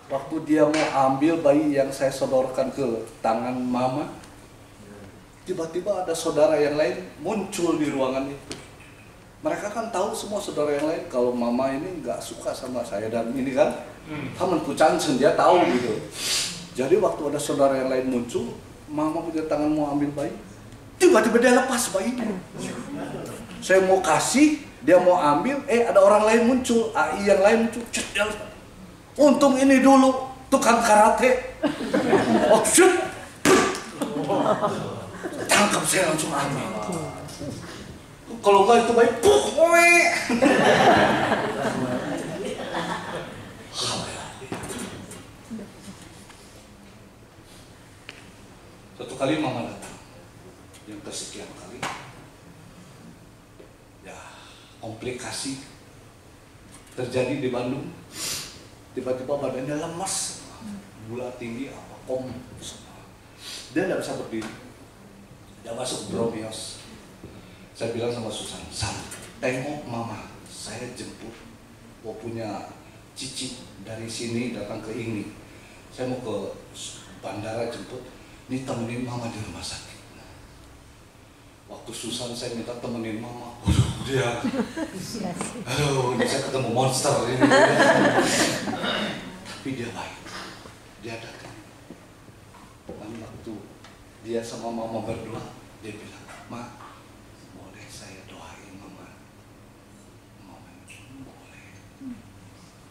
Waktu dia mau ambil bayi yang saya sodorkan ke tangan mama, tiba-tiba ada saudara yang lain muncul di ruangan itu. Mereka kan tahu semua saudara yang lain kalau mama ini nggak suka sama saya dan ini kan, teman kucancen dia tahu gitu. Jadi waktu ada saudara yang lain muncul, mama punya tangan mau ambil bayi, tiba-tiba dia lepas bayinya. Saya mau kasih, dia mau ambil, ada orang lain muncul, AI yang lain muncul, dia lepas. Untung ini dulu tukang karate. Oh, shoot. Tangkap saya langsung ambil. Kalau enggak itu baik, Satu kali mama datang, yang kesekian kali, ya komplikasi terjadi di Bandung. Tiba-tiba badannya lemas, gula tinggi, dia tidak bisa berdiri, dia masuk bromios. Saya bilang sama Susan, tengok mama, saya jemput, mau punya cici dari sini datang ke ini, saya mau ke bandara jemput, ini temenin mama di rumah sakit. Waktu Susan saya minta temenin mama, dia, ini saya ketemu monster ini. Tapi dia baik, dia datang. Dan waktu dia sama mama berdua, dia bilang, Ma, boleh saya doain mama? Mama, boleh.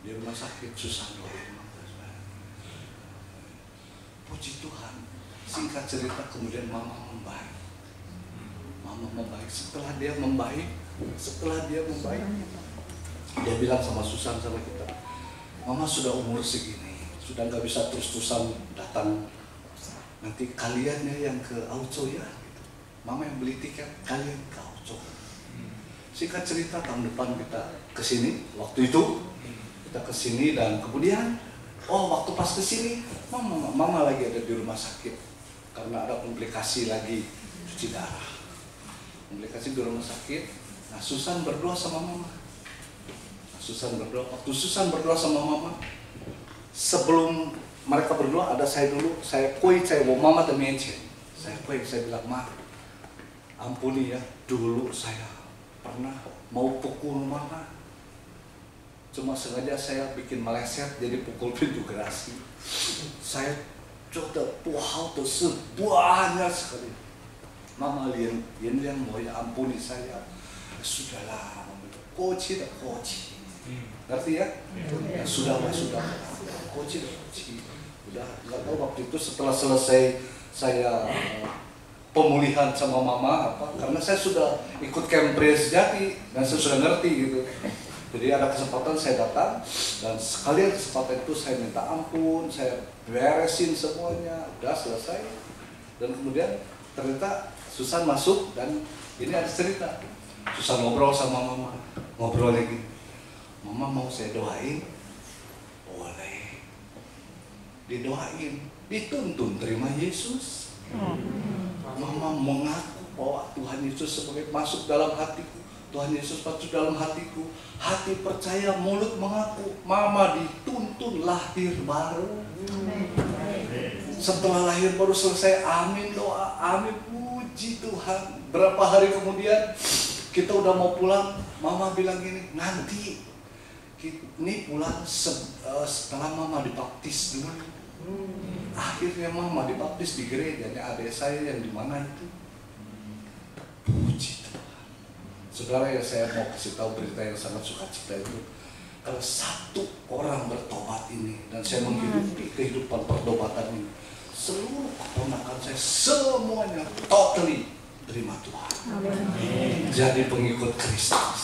Di rumah sakit Susan doain mama. Puji Tuhan, singkat cerita kemudian mama membaik. Mama membaik. Setelah dia membaik, dia bilang sama Susan, sama kita, Mama sudah umur segini, sudah nggak bisa terus-terusan datang. Nanti kaliannya yang ke Auco ya, Mama yang beli tiket, kalian ke Auco. Singkat cerita tahun depan kita ke sini. Waktu itu kita ke sini dan kemudian, waktu pas ke sini, Mama lagi ada di rumah sakit karena ada komplikasi lagi cuci darah. Komplikasi di rumah sakit. Nah, Susan berdoa sama mama. Waktu Susan berdoa sama mama, sebelum mereka berdoa ada saya dulu. Saya mau mama temencin. Saya bilang, Ma, ampuni ya, dulu saya pernah mau pukul mama. Cuma sengaja saya bikin meleset jadi pukul pintu gerasi. Saya coba puhau tuh banyak sekali. Mama lian mau ya ampuni saya. Sudahlah, koci. Ngerti ya? Sudah. Koci. Udah, nggak tahu waktu itu setelah selesai saya pemulihan sama mama karena saya sudah ikut camp Pria Sejati dan saya sudah ngerti gitu. Jadi ada kesempatan saya datang, dan sekalian kesempatan itu saya minta ampun, saya beresin semuanya, udah selesai. Dan kemudian ternyata Susan masuk, dan ini ada cerita. Susan ngobrol sama mama, ngobrol lagi. Mama mau saya doain? Boleh. Didoain, dituntun terima Yesus. Mama mengaku bahwa Tuhan Yesus sebagai masuk dalam hatiku. Tuhan Yesus masuk dalam hatiku. Hati percaya, mulut mengaku. Mama dituntun lahir baru. Setelah lahir baru selesai, amin doa, amin, puji Tuhan. Berapa hari kemudian kita udah mau pulang, mama bilang gini, nanti ini pulang setelah mama dibaptis dulu. Akhirnya mama dibaptis di gerejanya adik saya yang di mana itu. Puji Tuhan. Saudara, yang saya mau kasih tahu berita yang sangat sukacita itu, kalau satu orang bertobat ini, dan saya menghidupi kehidupan pertobatan ini, seluruh keponakan saya semuanya totally terima Tuhan. Jadi pengikut Kristus.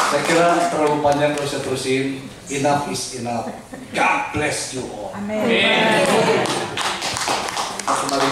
Saya kira terlalu panjang kalau saya terusin. Enough is enough. God bless you all. Amin. Kembali